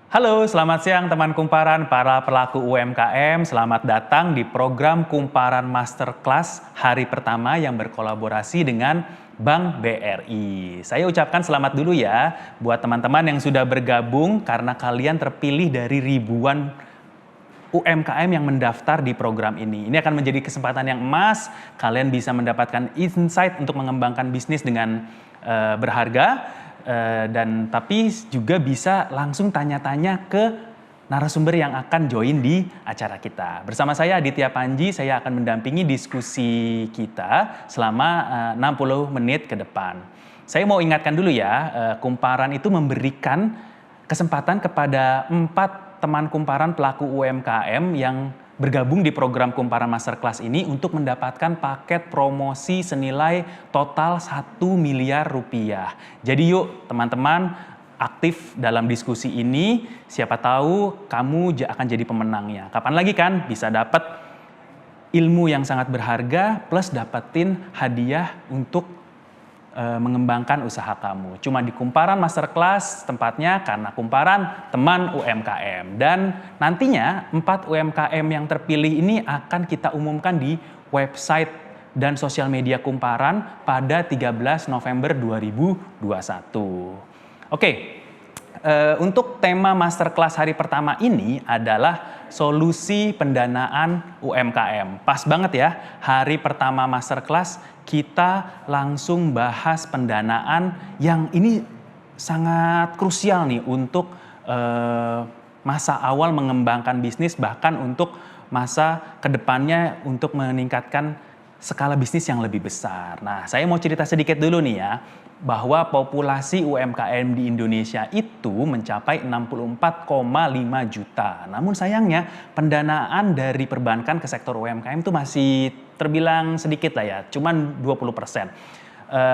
Halo, selamat siang teman kumparan para pelaku UMKM. Selamat datang di program Kumparan Masterclass hari pertama yang berkolaborasi dengan Bank BRI. Saya ucapkan selamat dulu ya buat teman-teman yang sudah bergabung karena kalian terpilih dari ribuan UMKM yang mendaftar di program ini. Ini akan menjadi kesempatan yang emas. Kalian bisa mendapatkan insight untuk mengembangkan bisnis dengan berharga. Dan tapi juga bisa langsung tanya-tanya ke narasumber yang akan join di acara kita. Bersama saya Aditya Panji, saya akan mendampingi diskusi kita selama 60 menit ke depan. Saya mau ingatkan dulu ya, Kumparan itu memberikan kesempatan kepada 4 teman kumparan pelaku UMKM yang bergabung di program Kumparan Masterclass ini untuk mendapatkan paket promosi senilai total 1 miliar rupiah. Jadi yuk teman-teman aktif dalam diskusi ini, siapa tahu kamu akan jadi pemenangnya. Kapan lagi kan bisa dapat ilmu yang sangat berharga plus dapetin hadiah untuk mengembangkan usaha kamu. Cuma di Kumparan Masterclass tempatnya karena Kumparan teman UMKM. Dan nantinya 4 UMKM yang terpilih ini akan kita umumkan di website dan sosial media Kumparan pada 13 November 2021. Oke, untuk tema Masterclass hari pertama ini adalah solusi pendanaan UMKM. Pas banget ya, hari pertama Masterclass kita langsung bahas pendanaan yang ini sangat krusial nih untuk masa awal mengembangkan bisnis, bahkan untuk masa kedepannya untuk meningkatkan skala bisnis yang lebih besar. Nah, saya mau cerita sedikit dulu nih ya, bahwa populasi UMKM di Indonesia itu mencapai 64,5 juta. Namun sayangnya pendanaan dari perbankan ke sektor UMKM itu masih terbilang sedikit lah ya, cuman 20%.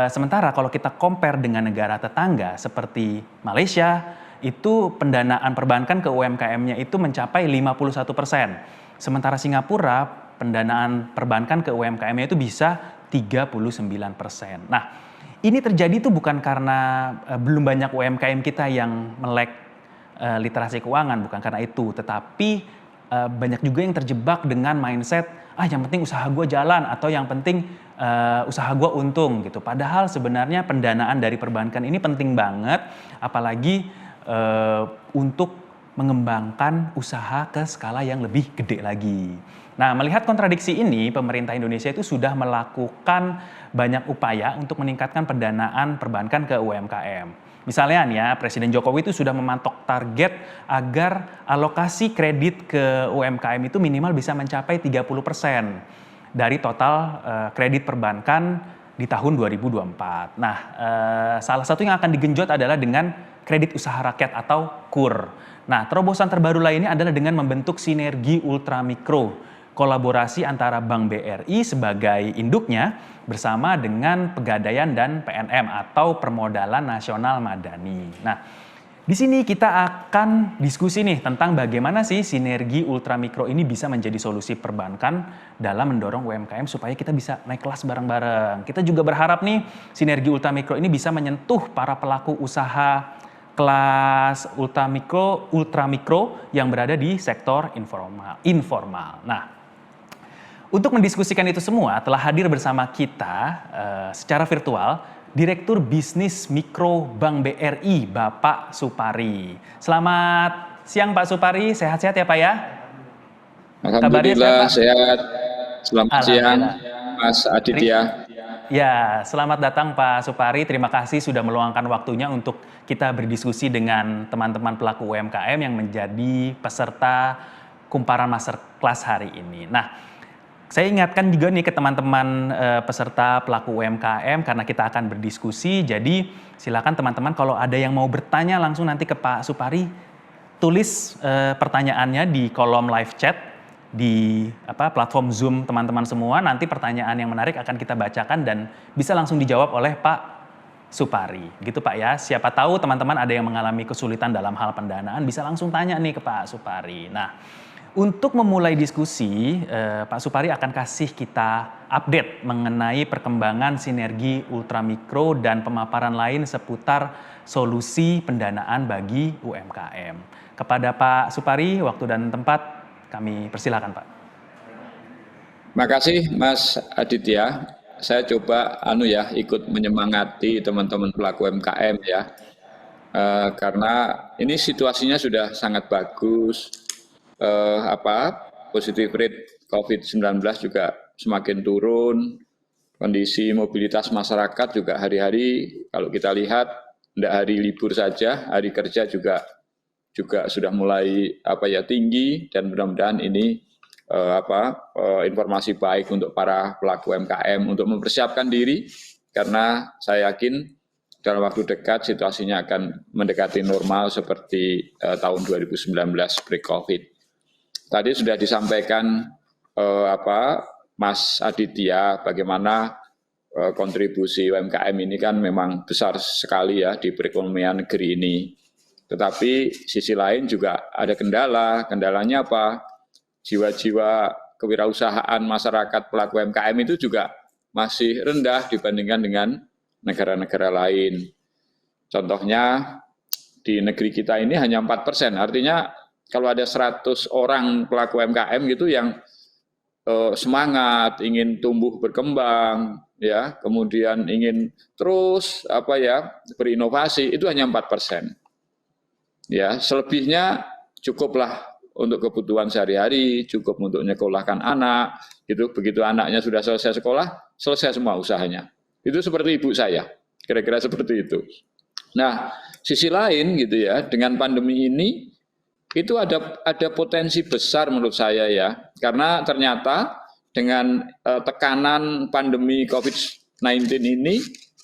Sementara kalau kita compare dengan negara tetangga seperti Malaysia, itu pendanaan perbankan ke UMKM-nya itu mencapai 51%. Sementara Singapura, pendanaan perbankan ke UMKM-nya itu bisa 39%. Nah, ini terjadi tuh bukan karena belum banyak UMKM kita yang melek literasi keuangan, bukan karena itu. Tetapi banyak juga yang terjebak dengan mindset, yang penting usaha gue jalan atau yang penting usaha gue untung gitu. Padahal sebenarnya pendanaan dari perbankan ini penting banget, apalagi untuk mengembangkan usaha ke skala yang lebih gede lagi. Nah, melihat kontradiksi ini, pemerintah Indonesia itu sudah melakukan banyak upaya untuk meningkatkan pendanaan perbankan ke UMKM. Misalnya nih ya, Presiden Jokowi itu sudah mematok target agar alokasi kredit ke UMKM itu minimal bisa mencapai 30% dari total kredit perbankan di tahun 2024. Nah, salah satu yang akan digenjot adalah dengan kredit usaha rakyat atau KUR. Nah, terobosan terbaru lainnya adalah dengan membentuk sinergi ultramikro, kolaborasi antara Bank BRI sebagai induknya bersama dengan Pegadaian dan PNM atau Permodalan Nasional Madani. Nah, di sini kita akan diskusi nih tentang bagaimana sih sinergi ultramikro ini bisa menjadi solusi perbankan dalam mendorong UMKM supaya kita bisa naik kelas bareng-bareng. Kita juga berharap nih sinergi ultramikro ini bisa menyentuh para pelaku usaha kelas ultramikro yang berada di sektor informal. Nah, untuk mendiskusikan itu semua telah hadir bersama kita secara virtual Direktur Bisnis Mikro Bank BRI, Bapak Supari. Selamat siang Pak Supari, sehat-sehat ya Pak ya? Alhamdulillah sehat. Selamat siang Mas Aditya. Ya, selamat datang Pak Supari. Terima kasih sudah meluangkan waktunya untuk kita berdiskusi dengan teman-teman pelaku UMKM yang menjadi peserta Kumparan Masterclass hari ini. Nah, saya ingatkan juga nih ke teman-teman peserta pelaku UMKM karena kita akan berdiskusi. Jadi silakan teman-teman kalau ada yang mau bertanya langsung nanti ke Pak Supari, tulis pertanyaannya di kolom live chat di platform Zoom teman-teman semua. Nanti pertanyaan yang menarik akan kita bacakan dan bisa langsung dijawab oleh Pak Supari. Gitu Pak ya. Siapa tahu teman-teman ada yang mengalami kesulitan dalam hal pendanaan bisa langsung tanya nih ke Pak Supari. Nah, untuk memulai diskusi, Pak Supari akan kasih kita update mengenai perkembangan sinergi ultramikro dan pemaparan lain seputar solusi pendanaan bagi UMKM. Kepada Pak Supari, waktu dan tempat kami persilakan, Pak. Makasih Mas Aditya. Saya coba ikut menyemangati teman-teman pelaku UMKM ya. Karena ini situasinya sudah sangat bagus. Positive rate COVID-19 juga semakin turun. Kondisi mobilitas masyarakat juga hari-hari kalau kita lihat tidak hari libur saja, hari kerja juga sudah mulai tinggi, dan mudah-mudahan ini informasi baik untuk para pelaku UMKM untuk mempersiapkan diri, karena saya yakin dalam waktu dekat situasinya akan mendekati normal seperti tahun 2019 pre-COVID. Tadi sudah disampaikan Mas Aditya bagaimana kontribusi UMKM ini kan memang besar sekali ya di perekonomian negeri ini. Tetapi sisi lain juga ada kendalanya apa? Jiwa-jiwa kewirausahaan masyarakat pelaku UMKM itu juga masih rendah dibandingkan dengan negara-negara lain. Contohnya di negeri kita ini hanya 4%, artinya kalau ada 100 orang pelaku UMKM gitu yang semangat, ingin tumbuh berkembang, ya, kemudian ingin terus berinovasi, itu hanya 4%. Ya, selebihnya cukuplah untuk kebutuhan sehari-hari, cukup untuk menyekolahkan anak, gitu. Begitu anaknya sudah selesai sekolah, selesai semua usahanya. Itu seperti ibu saya, kira-kira seperti itu. Nah, sisi lain gitu ya, dengan pandemi ini itu ada potensi besar menurut saya ya, karena ternyata dengan tekanan pandemi COVID-19 ini,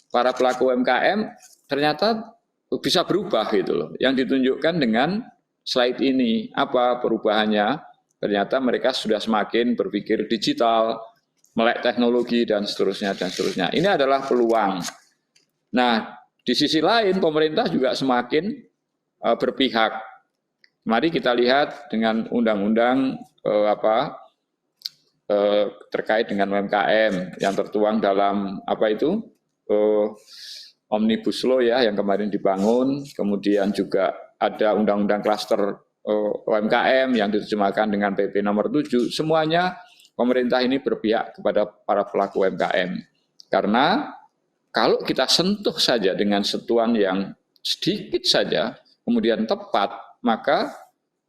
para pelaku UMKM ternyata bisa berubah gitu loh. Yang ditunjukkan dengan slide ini, apa perubahannya? Ternyata mereka sudah semakin berpikir digital, melek teknologi dan seterusnya dan seterusnya. Ini adalah peluang. Nah, di sisi lain pemerintah juga semakin berpihak. Mari kita lihat dengan undang-undang terkait dengan UMKM yang tertuang dalam Omnibus Law ya yang kemarin dibangun, kemudian juga ada undang-undang klaster UMKM yang diterjemahkan dengan PP nomor 7. Semuanya pemerintah ini berpihak kepada para pelaku UMKM. Karena kalau kita sentuh saja dengan sentuhan yang sedikit saja, kemudian tepat, maka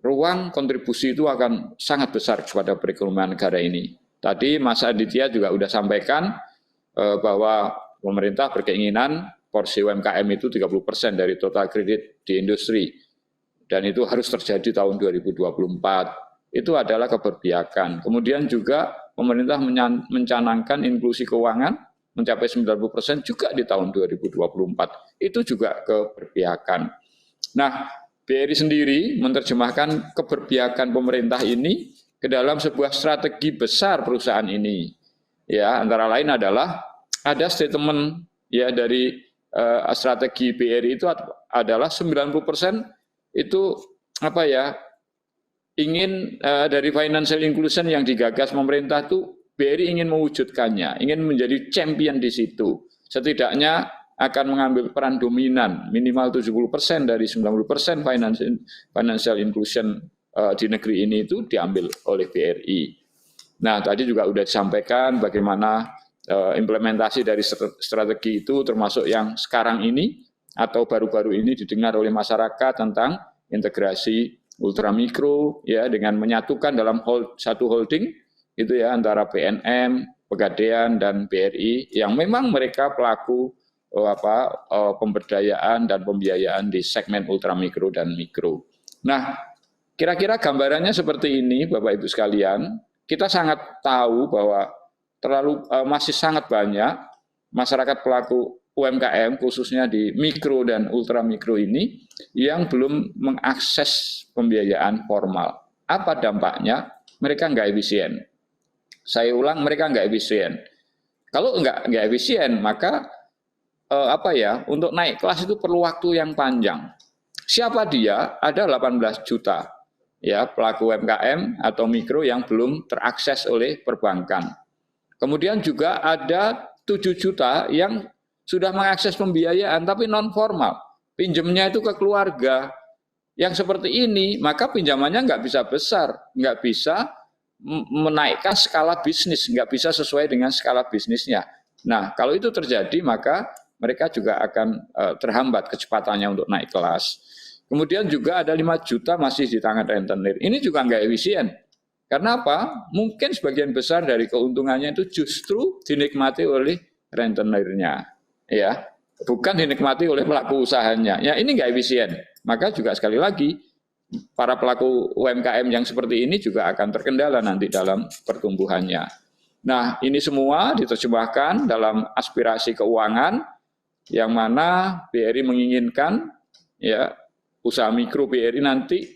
ruang kontribusi itu akan sangat besar kepada perekonomian negara ini. Tadi Mas Aditya juga sudah sampaikan bahwa pemerintah berkeinginan porsi UMKM itu 30% dari total kredit di industri. Dan itu harus terjadi tahun 2024. Itu adalah keberpihakan. Kemudian juga pemerintah mencanangkan inklusi keuangan mencapai 90% juga di tahun 2024. Itu juga keberpihakan. Nah, BRI sendiri menerjemahkan keberpihakan pemerintah ini ke dalam sebuah strategi besar perusahaan ini. Ya, antara lain adalah ada statement ya dari strategi BRI itu adalah 90% itu ingin dari financial inclusion yang digagas pemerintah itu BRI ingin mewujudkannya, ingin menjadi champion di situ. Setidaknya akan mengambil peran dominan, minimal 70% dari 90% financial inclusion di negeri ini itu diambil oleh BRI. Nah, tadi juga sudah disampaikan bagaimana implementasi dari strategi itu termasuk yang sekarang ini atau baru-baru ini didengar oleh masyarakat tentang integrasi ultramikro ya dengan menyatukan dalam satu holding itu ya antara PNM, Pegadaian dan BRI yang memang mereka pelaku pemberdayaan dan pembiayaan di segmen ultramikro dan mikro. Nah, kira-kira gambarannya seperti ini, Bapak Ibu sekalian. Kita sangat tahu bahwa masih sangat banyak masyarakat pelaku UMKM khususnya di mikro dan ultramikro ini yang belum mengakses pembiayaan formal. Apa dampaknya? Mereka nggak efisien. Saya ulang, mereka nggak efisien. Kalau nggak efisien, maka untuk naik kelas itu perlu waktu yang panjang. Siapa dia? Ada 18 juta ya pelaku UMKM atau mikro yang belum terakses oleh perbankan. Kemudian juga ada 7 juta yang sudah mengakses pembiayaan tapi non formal. Pinjemnya itu ke keluarga. Yang seperti ini, maka pinjamannya nggak bisa besar, nggak bisa menaikkan skala bisnis, nggak bisa sesuai dengan skala bisnisnya. Nah, kalau itu terjadi, maka mereka juga akan terhambat kecepatannya untuk naik kelas. Kemudian juga ada 5 juta masih di tangan rentenir. Ini juga nggak efisien. Karena apa? Mungkin sebagian besar dari keuntungannya itu justru dinikmati oleh rentenirnya, ya, bukan dinikmati oleh pelaku usahanya. Ya, ini nggak efisien. Maka juga sekali lagi para pelaku UMKM yang seperti ini juga akan terkendala nanti dalam pertumbuhannya. Nah, ini semua diterjemahkan dalam aspirasi keuangan yang mana BRI menginginkan ya usaha mikro BRI nanti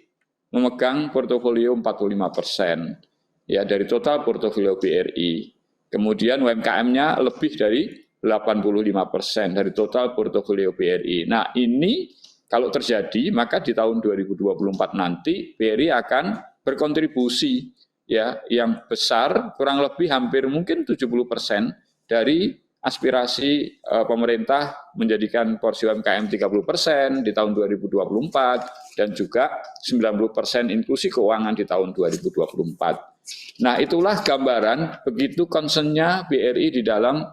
memegang portofolio 45% ya dari total portofolio BRI. Kemudian UMKM-nya lebih dari 85% dari total portofolio BRI. Nah, ini kalau terjadi, maka di tahun 2024 nanti BRI akan berkontribusi ya yang besar, kurang lebih hampir mungkin 70% dari aspirasi pemerintah menjadikan porsi UMKM 30% di tahun 2024 dan juga 90% inklusi keuangan di tahun 2024. Nah, itulah gambaran begitu concern-nya BRI di dalam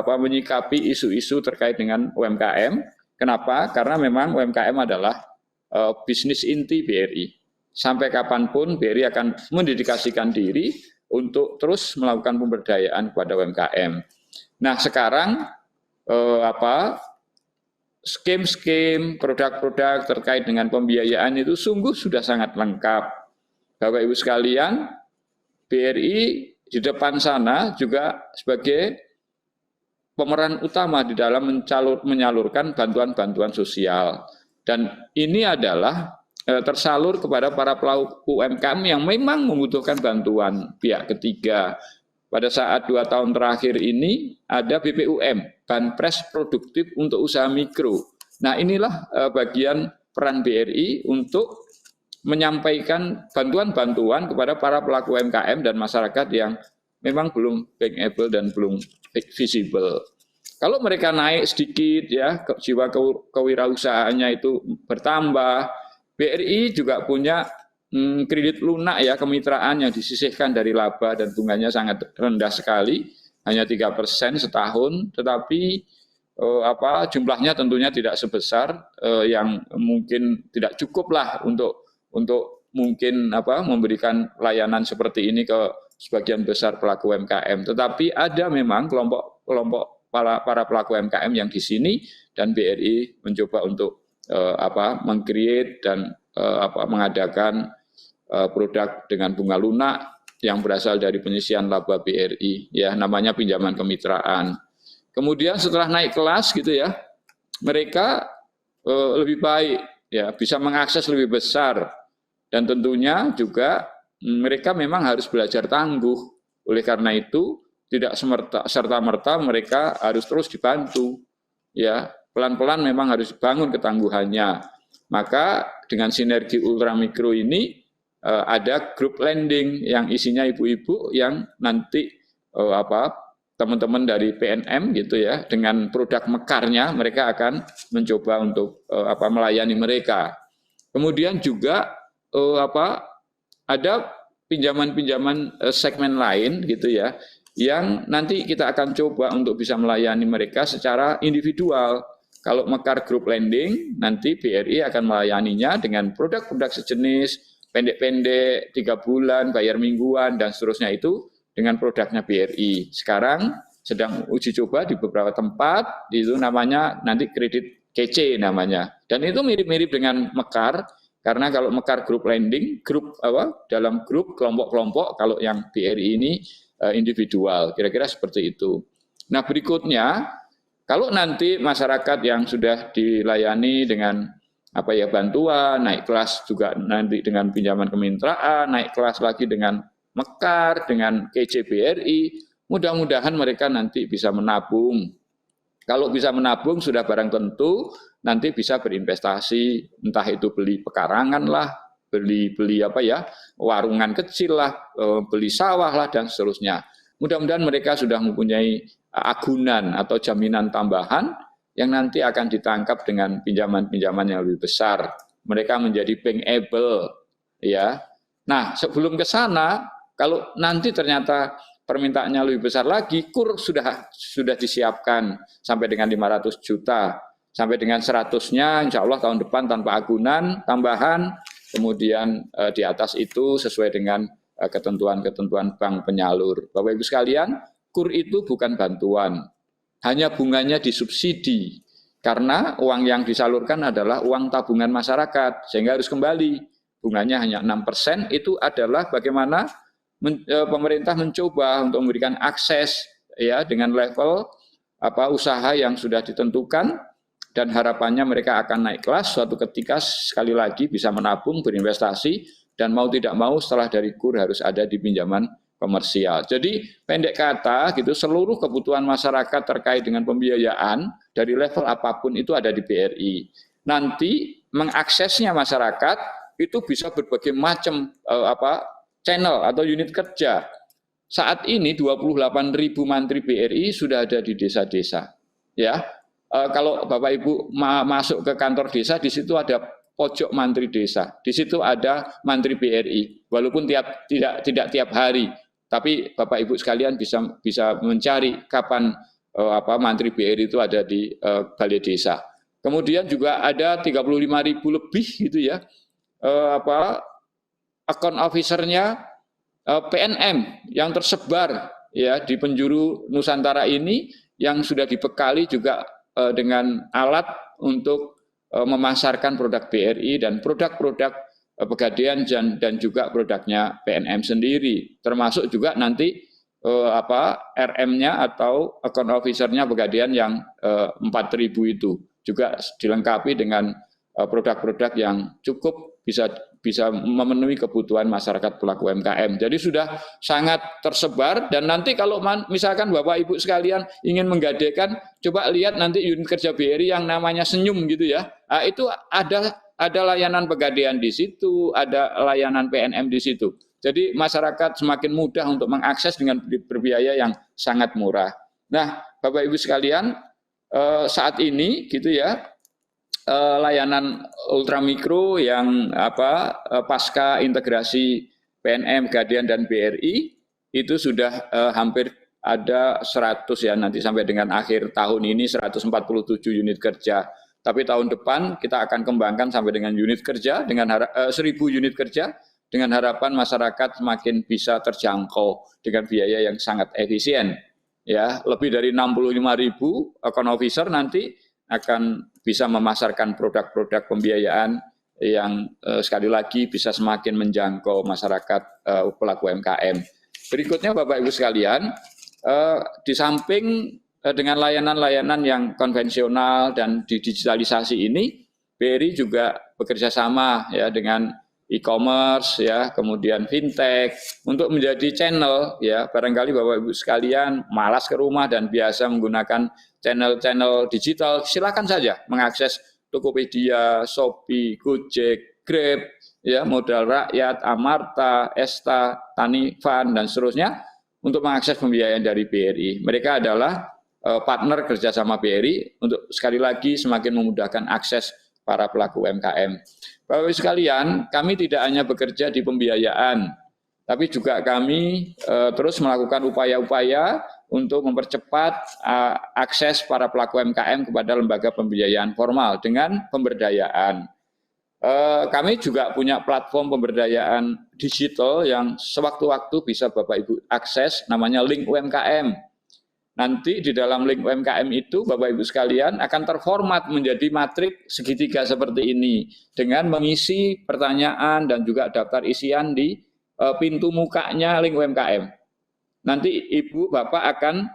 menyikapi isu-isu terkait dengan UMKM. Kenapa? Karena memang UMKM adalah bisnis inti BRI. Sampai kapanpun BRI akan mendedikasikan diri untuk terus melakukan pemberdayaan kepada UMKM. Nah, sekarang skema produk-produk terkait dengan pembiayaan itu sungguh sudah sangat lengkap. Bapak Ibu sekalian, BRI di depan sana juga sebagai pemeran utama di dalam menyalurkan bantuan-bantuan sosial. Dan ini adalah tersalur kepada para pelaku UMKM yang memang membutuhkan bantuan pihak ketiga. Pada saat 2 tahun terakhir ini ada BPUM, Banpres Produktif untuk Usaha Mikro. Nah, inilah bagian peran BRI untuk menyampaikan bantuan-bantuan kepada para pelaku UMKM dan masyarakat yang memang belum bankable dan belum visible. Kalau mereka naik sedikit ya, jiwa kewirausahaannya itu bertambah. BRI juga punya kredit lunak ya, kemitraan yang disisihkan dari laba dan bunganya sangat rendah sekali, hanya 3% setahun, tetapi jumlahnya tentunya tidak sebesar yang mungkin tidak cukup lah untuk mungkin memberikan layanan seperti ini ke sebagian besar pelaku UMKM. Tetapi ada memang kelompok para pelaku UMKM yang di sini dan BRI mencoba untuk meng-create dan mengadakan produk dengan bunga lunak yang berasal dari penyisihan laba BRI, ya namanya pinjaman kemitraan. Kemudian setelah naik kelas gitu ya, mereka lebih baik ya bisa mengakses lebih besar dan tentunya juga mereka memang harus belajar tangguh. Oleh karena itu tidak serta-merta mereka harus terus dibantu ya, pelan-pelan memang harus dibangun ketangguhannya. Maka dengan sinergi ultramikro ini ada grup lending yang isinya ibu-ibu yang nanti teman-teman dari PNM gitu ya, dengan produk mekarnya mereka akan mencoba untuk melayani mereka. Kemudian juga ada pinjaman-pinjaman segmen lain gitu ya, yang nanti kita akan coba untuk bisa melayani mereka secara individual. Kalau mekar group lending, nanti BRI akan melayaninya dengan produk-produk sejenis, pendek-pendek, 3 bulan, bayar mingguan, dan seterusnya itu dengan produknya BRI. Sekarang sedang uji coba di beberapa tempat, itu namanya nanti kredit kece namanya. Dan itu mirip-mirip dengan mekar, karena kalau mekar group lending, dalam grup kelompok-kelompok, kalau yang BRI ini individual, kira-kira seperti itu. Nah, berikutnya, kalau nanti masyarakat yang sudah dilayani dengan bantuan, naik kelas juga nanti dengan pinjaman kemitraan, naik kelas lagi dengan mekar, dengan KCBRI, mudah-mudahan mereka nanti bisa menabung. Kalau bisa menabung sudah barang tentu nanti bisa berinvestasi, entah itu beli pekarangan lah, beli warungan kecil lah, beli sawah lah dan seterusnya. Mudah-mudahan mereka sudah mempunyai agunan atau jaminan tambahan yang nanti akan ditangkap dengan pinjaman-pinjaman yang lebih besar. mereka menjadi bankable, ya. Nah, sebelum ke sana, kalau nanti ternyata permintaannya lebih besar lagi, KUR sudah disiapkan sampai dengan 500 juta. Sampai dengan 100-nya, insya Allah tahun depan tanpa agunan tambahan, kemudian di atas itu sesuai dengan ketentuan-ketentuan bank penyalur. Bapak Ibu sekalian, KUR itu bukan bantuan, hanya bunganya disubsidi. Karena uang yang disalurkan adalah uang tabungan masyarakat, sehingga harus kembali. Bunganya hanya 6%, itu adalah bagaimana pemerintah mencoba untuk memberikan akses ya dengan level usaha yang sudah ditentukan, dan harapannya mereka akan naik kelas suatu ketika sekali lagi bisa menabung, berinvestasi, dan mau tidak mau setelah dari KUR harus ada di pinjaman komersial. Jadi pendek kata gitu, seluruh kebutuhan masyarakat terkait dengan pembiayaan dari level apapun itu ada di BRI. Nanti mengaksesnya masyarakat itu bisa berbagai macam channel atau unit kerja. Saat ini 28.000 mantri BRI sudah ada di desa-desa. Ya, kalau Bapak Ibu masuk ke kantor desa, di situ ada pojok mantri desa. Di situ ada mantri BRI. Walaupun tidak tiap hari, tapi Bapak Ibu sekalian bisa mencari kapan mantri BRI itu ada di balai desa. Kemudian juga ada 35.000 lebih gitu ya. Account officer-nya PNM yang tersebar ya di penjuru Nusantara ini, yang sudah dibekali juga dengan alat untuk memasarkan produk BRI dan produk-produk Pegadaian dan juga produknya PNM sendiri, termasuk juga nanti RM-nya atau account officer-nya Pegadaian yang 4.000 itu juga dilengkapi dengan produk-produk yang cukup bisa memenuhi kebutuhan masyarakat pelaku UMKM. Jadi sudah sangat tersebar, dan nanti kalau misalkan Bapak Ibu sekalian ingin menggadaikan, coba lihat nanti unit kerja BRI yang namanya Senyum gitu ya. Nah, itu ada layanan Pegadaian di situ, ada layanan PNM di situ. Jadi masyarakat semakin mudah untuk mengakses dengan berbiaya yang sangat murah. Nah, Bapak Ibu sekalian, saat ini gitu ya, layanan ultramikro yang pasca integrasi PNM, Pegadaian dan BRI itu sudah hampir ada 100 ya, nanti sampai dengan akhir tahun ini 147 unit kerja. Tapi tahun depan kita akan kembangkan sampai dengan unit kerja dengan 1.000 unit kerja, dengan harapan masyarakat semakin bisa terjangkau dengan biaya yang sangat efisien. Ya, lebih dari 65.000 account officer nanti akan bisa memasarkan produk-produk pembiayaan yang sekali lagi bisa semakin menjangkau masyarakat pelaku UMKM. Berikutnya Bapak Ibu sekalian, di samping dengan layanan-layanan yang konvensional dan didigitalisasi ini, BRI juga bekerja sama ya dengan e-commerce ya, kemudian fintech untuk menjadi channel ya. Barangkali Bapak Ibu sekalian malas ke rumah dan biasa menggunakan channel-channel digital, silakan saja mengakses Tokopedia, Shopee, Gojek, Grab, ya, Modal Rakyat, Amarta, Esta, Tanifan dan seterusnya untuk mengakses pembiayaan dari BRI. Mereka adalah partner kerjasama BRI untuk sekali lagi semakin memudahkan akses para pelaku UMKM. Bapak Ibu sekalian, kami tidak hanya bekerja di pembiayaan, tapi juga kami terus melakukan upaya-upaya untuk mempercepat akses para pelaku UMKM kepada lembaga pembiayaan formal dengan pemberdayaan. Kami juga punya platform pemberdayaan digital yang sewaktu-waktu bisa Bapak Ibu akses, namanya Link UMKM. Nanti di dalam Link UMKM itu Bapak Ibu sekalian akan terformat menjadi matrik segitiga seperti ini dengan mengisi pertanyaan dan juga daftar isian di pintu mukanya Link UMKM. Nanti Ibu Bapak akan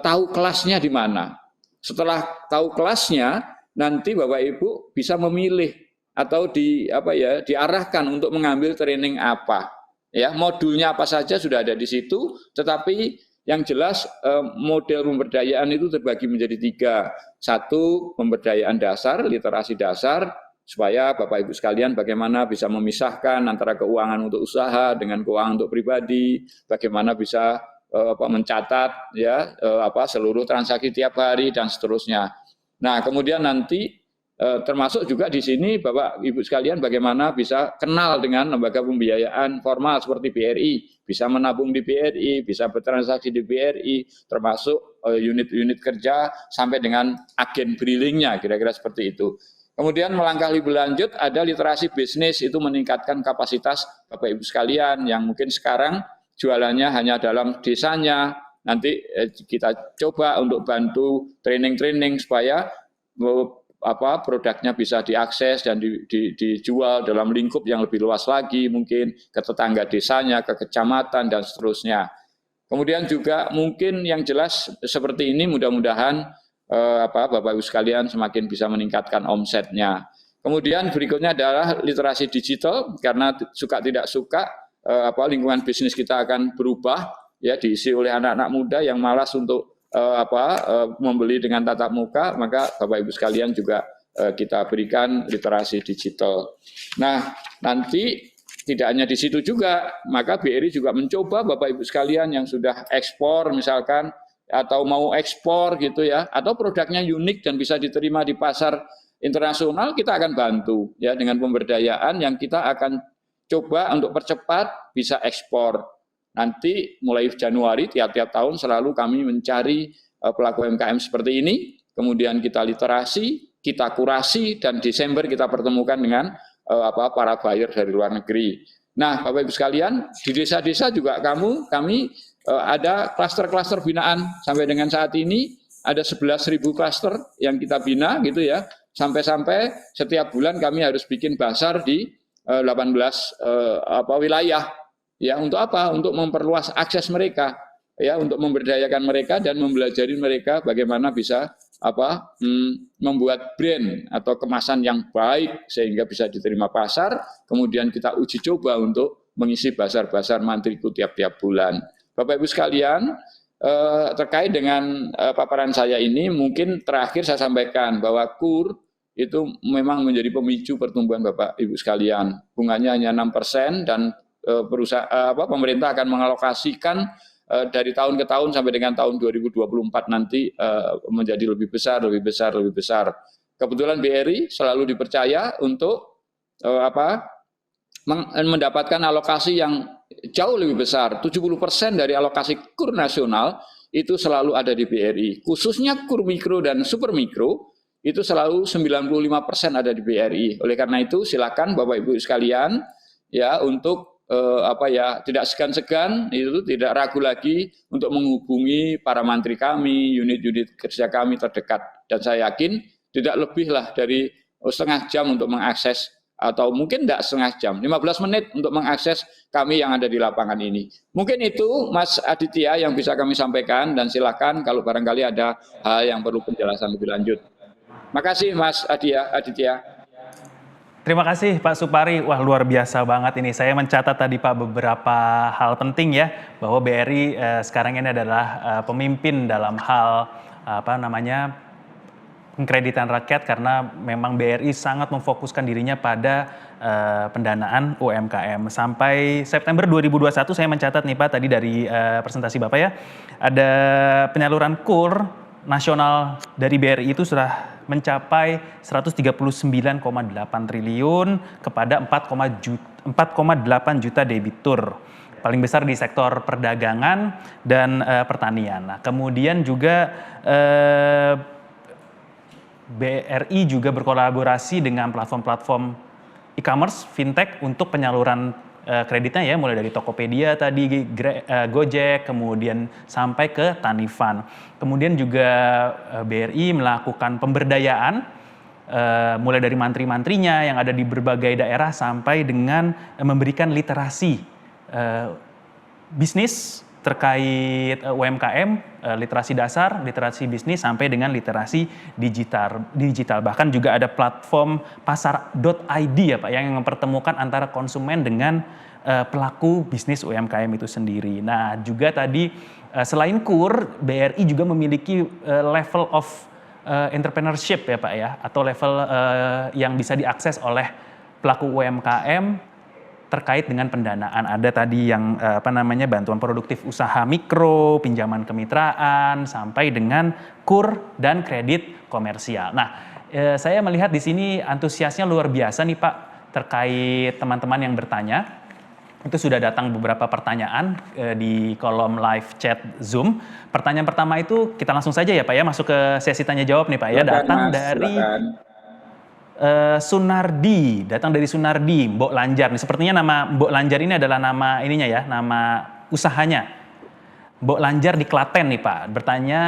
tahu kelasnya di mana. Setelah tahu kelasnya, nanti Bapak Ibu bisa memilih atau diarahkan untuk mengambil training apa. Ya, modulnya apa saja sudah ada di situ, tetapi yang jelas model pemberdayaan itu terbagi menjadi 3. 1, pemberdayaan dasar, literasi dasar, supaya Bapak Ibu sekalian bagaimana bisa memisahkan antara keuangan untuk usaha dengan keuangan untuk pribadi, bagaimana bisa mencatat ya seluruh transaksi tiap hari dan seterusnya. Nah, kemudian nanti termasuk juga di sini Bapak Ibu sekalian bagaimana bisa kenal dengan lembaga pembiayaan formal seperti BRI, bisa menabung di BRI, bisa bertransaksi di BRI, termasuk unit-unit kerja sampai dengan agen brillingnya, kira-kira seperti itu. Kemudian melangkah lebih lanjut ada literasi bisnis, itu meningkatkan kapasitas Bapak Ibu sekalian yang mungkin sekarang jualannya hanya dalam desanya. Nanti kita coba untuk bantu training-training supaya produknya bisa diakses dan dijual dalam lingkup yang lebih luas lagi, mungkin ke tetangga desanya, ke kecamatan, dan seterusnya. Kemudian juga mungkin yang jelas seperti ini mudah-mudahan Bapak Ibu sekalian semakin bisa meningkatkan omsetnya. Kemudian berikutnya adalah literasi digital, karena suka tidak suka lingkungan bisnis kita akan berubah, ya, diisi oleh anak-anak muda yang malas untuk membeli dengan tatap muka, maka Bapak Ibu sekalian juga kita berikan literasi digital. Nah, nanti tidak hanya di situ juga, maka BRI juga mencoba Bapak Ibu sekalian yang sudah ekspor misalkan, atau mau ekspor gitu ya, atau produknya unik dan bisa diterima di pasar internasional, kita akan bantu ya dengan pemberdayaan yang kita akan coba untuk percepat bisa ekspor. Nanti mulai Januari tiap-tiap tahun selalu kami mencari pelaku UMKM seperti ini, kemudian kita literasi, kita kurasi, dan Desember kita pertemukan dengan para buyer dari luar negeri. Nah, Bapak Ibu sekalian, di desa-desa juga kami ada klaster-klaster binaan. Sampai dengan saat ini ada 11.000 klaster yang kita bina gitu ya. Sampai-sampai setiap bulan kami harus bikin basar di 18 wilayah. Ya, untuk apa? Untuk memperluas akses mereka, ya, untuk memberdayakan mereka dan mempelajari mereka bagaimana bisa membuat brand atau kemasan yang baik sehingga bisa diterima pasar. Kemudian kita uji coba untuk mengisi basar-basar mantriku tiap-tiap bulan. Bapak Ibu sekalian, terkait dengan paparan saya ini, mungkin terakhir saya sampaikan bahwa KUR itu memang menjadi pemicu pertumbuhan Bapak Ibu sekalian. Bunganya hanya 6% dan pemerintah akan mengalokasikan dari tahun ke tahun sampai dengan tahun 2024 nanti menjadi lebih besar. Kebetulan BRI selalu dipercaya untuk mendapatkan alokasi yang jauh lebih besar. 70% dari alokasi KUR nasional itu selalu ada di BRI. Khususnya KUR mikro dan super mikro itu selalu 95% ada di BRI. Oleh karena itu silakan Bapak Ibu sekalian ya untuk tidak segan-segan, itu tidak ragu lagi untuk menghubungi para mantri kami, unit-unit kerja kami terdekat. Dan saya yakin tidak lebih lah dari setengah jam untuk mengakses, atau mungkin tidak setengah jam, 15 menit untuk mengakses kami yang ada di lapangan ini. Mungkin itu Mas Aditya yang bisa kami sampaikan, dan silakan kalau barangkali ada hal yang perlu penjelasan lebih lanjut. Makasih Mas Aditya. Terima kasih Pak Supari. Wah, luar biasa banget ini. Saya mencatat tadi Pak beberapa hal penting ya, bahwa BRI sekarang ini adalah pemimpin dalam hal pengkreditan rakyat, karena memang BRI sangat memfokuskan dirinya pada pendanaan UMKM. Sampai September 2021 saya mencatat nih Pak, tadi dari presentasi Bapak ya, ada penyaluran KUR nasional dari BRI itu sudah mencapai 139,8 triliun kepada 4,8 juta debitur. Paling besar di sektor perdagangan dan pertanian. Nah, kemudian juga BRI juga berkolaborasi dengan platform-platform e-commerce, fintech untuk penyaluran kreditnya ya, mulai dari Tokopedia tadi, Gojek, kemudian sampai ke Tanifan. Kemudian juga BRI melakukan pemberdayaan mulai dari mantri-mantrinya yang ada di berbagai daerah sampai dengan memberikan literasi bisnis terkait UMKM, literasi dasar, literasi bisnis sampai dengan literasi digital. Bahkan juga ada platform pasar.id ya Pak, yang mempertemukan antara konsumen dengan pelaku bisnis UMKM itu sendiri. Nah, juga tadi selain KUR, BRI juga memiliki level of entrepreneurship ya Pak ya, atau level yang bisa diakses oleh pelaku UMKM terkait dengan pendanaan. Ada tadi yang bantuan produktif usaha mikro, pinjaman kemitraan, sampai dengan KUR dan kredit komersial. Nah, Saya melihat di sini antusiasnya luar biasa nih Pak terkait teman-teman yang bertanya. Itu sudah datang beberapa pertanyaan di kolom live chat Zoom. Pertanyaan pertama itu kita langsung saja ya Pak ya masuk ke sesi tanya jawab nih Pak ya. Silakan, Datang Mas, dari silakan. Sunardi, Mbok Lanjar. Nih, sepertinya nama Mbok Lanjar ini adalah nama ininya ya, nama usahanya. Mbok Lanjar di Klaten nih Pak. Bertanya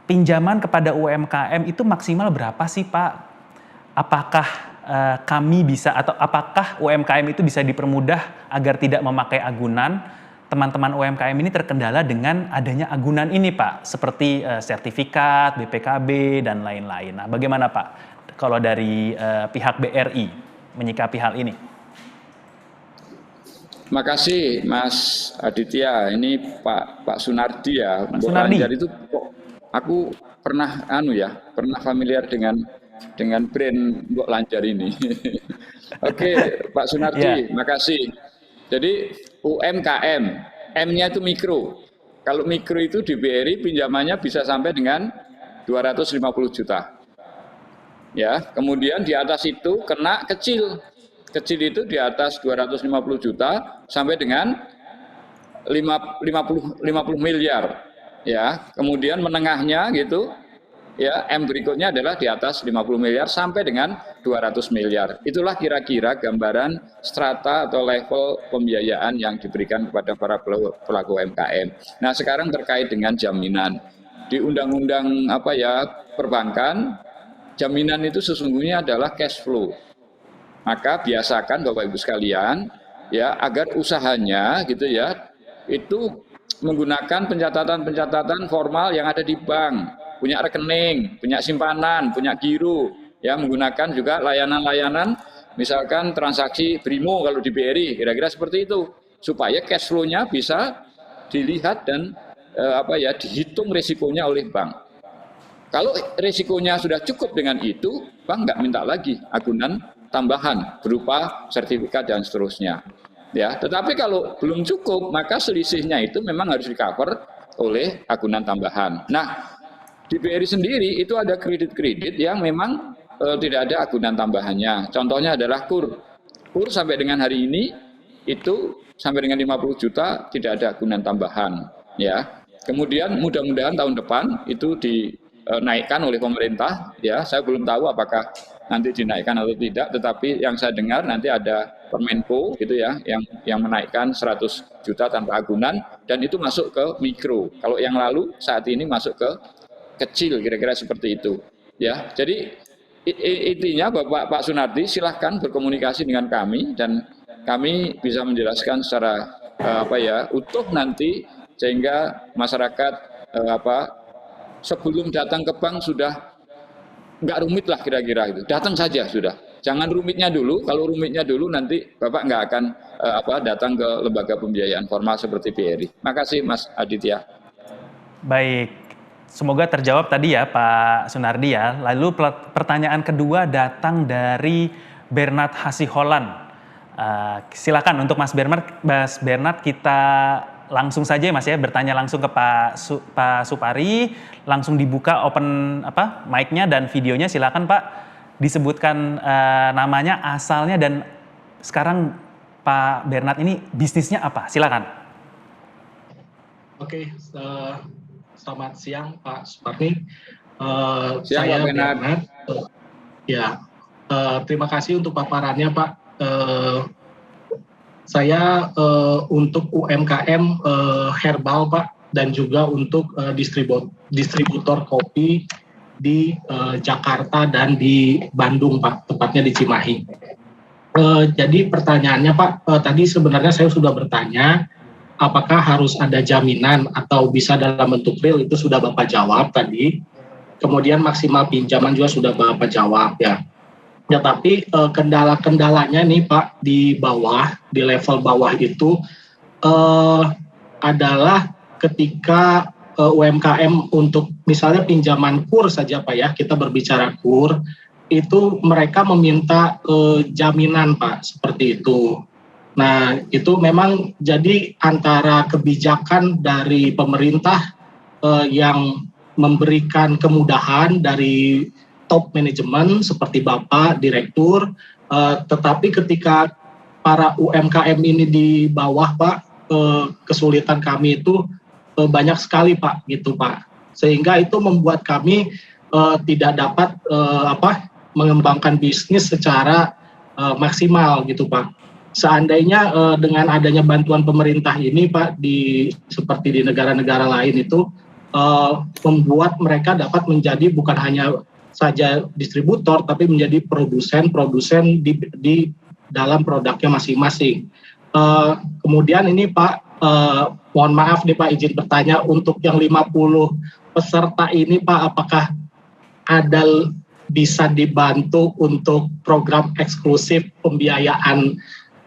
pinjaman kepada UMKM itu maksimal berapa sih Pak? Apakah kami bisa atau apakah UMKM itu bisa dipermudah agar tidak memakai agunan? Teman-teman UMKM ini terkendala dengan adanya agunan ini Pak, seperti sertifikat, BPKB, dan lain-lain. Nah, bagaimana Pak kalau dari pihak BRI menyikapi hal ini? Makasih Mas Aditya, ini Pak Sunardi ya. Pak Sunardi. Lanjar itu aku pernah pernah familiar dengan brand Mbok Lanjar ini. Oke, Pak Sunardi, makasih. Jadi UMKM, M-nya itu mikro. Kalau mikro itu di BRI pinjamannya bisa sampai dengan 250 juta. Ya, kemudian di atas itu kena kecil. Kecil itu di atas 250 juta sampai dengan 50 miliar. Ya, kemudian menengahnya gitu. Ya, M berikutnya adalah di atas 50 miliar sampai dengan 200 miliar. Itulah kira-kira gambaran strata atau level pembiayaan yang diberikan kepada para pelaku UMKM. Nah, sekarang terkait dengan jaminan. Di undang-undang perbankan, jaminan itu sesungguhnya adalah cash flow. Maka biasakan Bapak Ibu sekalian ya agar usahanya gitu ya itu menggunakan pencatatan formal yang ada di bank, punya rekening, punya simpanan, punya giro, ya menggunakan juga layanan-layanan misalkan transaksi Brimo kalau di BRI, kira-kira seperti itu supaya cash flow-nya bisa dilihat dan dihitung risikonya oleh bank. Kalau risikonya sudah cukup dengan itu, bank nggak minta lagi agunan tambahan berupa sertifikat dan seterusnya. Ya, tetapi kalau belum cukup, maka selisihnya itu memang harus di-cover oleh agunan tambahan. Nah, di BRI sendiri itu ada kredit-kredit yang memang tidak ada agunan tambahannya. Contohnya adalah KUR. KUR sampai dengan hari ini itu sampai dengan 50 juta tidak ada agunan tambahan. Ya, kemudian mudah-mudahan tahun depan itu dinaikkan oleh pemerintah. Ya, saya belum tahu apakah nanti dinaikkan atau tidak, tetapi yang saya dengar nanti ada Permenko gitu ya yang menaikkan 100 juta tanpa agunan dan itu masuk ke mikro. Kalau yang lalu saat ini masuk ke kecil, kira-kira seperti itu. Ya, jadi intinya Pak Sunardi silahkan berkomunikasi dengan kami dan kami bisa menjelaskan secara utuh nanti sehingga masyarakat sebelum datang ke bank sudah nggak rumit lah kira-kira itu. Datang saja sudah. Jangan rumitnya dulu. Kalau rumitnya dulu nanti Bapak nggak akan datang ke lembaga pembiayaan formal seperti BRI. Makasih Mas Aditya. Baik. Semoga terjawab tadi ya Pak Sunardi ya. Lalu pertanyaan kedua datang dari Bernard Hasiholan. Silakan untuk Mas Bernard kita langsung saja Mas ya bertanya langsung ke Pak Supari, langsung dibuka open mic-nya dan videonya, silakan Pak disebutkan namanya, asalnya dan sekarang Pak Bernard ini bisnisnya apa, silakan. Oke, selamat siang Pak Supari. Siang Pak Bernard. Terima kasih untuk paparannya Pak. Saya untuk UMKM herbal Pak dan juga untuk distributor kopi di Jakarta dan di Bandung Pak, tepatnya di Cimahi. Jadi pertanyaannya Pak, tadi sebenarnya saya sudah bertanya apakah harus ada jaminan atau bisa dalam bentuk real, itu sudah Bapak jawab tadi. Kemudian maksimal pinjaman juga sudah Bapak jawab ya. Ya, tapi kendala-kendalanya nih Pak di bawah, di level bawah itu adalah ketika UMKM untuk misalnya pinjaman KUR saja Pak ya, kita berbicara KUR, itu mereka meminta jaminan Pak, seperti itu. Nah, itu memang jadi antara kebijakan dari pemerintah yang memberikan kemudahan dari top manajemen seperti Bapak, Direktur, tetapi ketika para UMKM ini di bawah Pak, kesulitan kami itu banyak sekali Pak, gitu Pak. Sehingga itu membuat kami tidak dapat mengembangkan bisnis secara maksimal gitu Pak. Seandainya dengan adanya bantuan pemerintah ini Pak, seperti di negara-negara lain itu membuat mereka dapat menjadi bukan hanya saja distributor tapi menjadi produsen di dalam produknya masing-masing. Kemudian ini Pak, mohon maaf nih Pak, izin bertanya, untuk yang 50 peserta ini Pak, apakah ada bisa dibantu untuk program eksklusif pembiayaan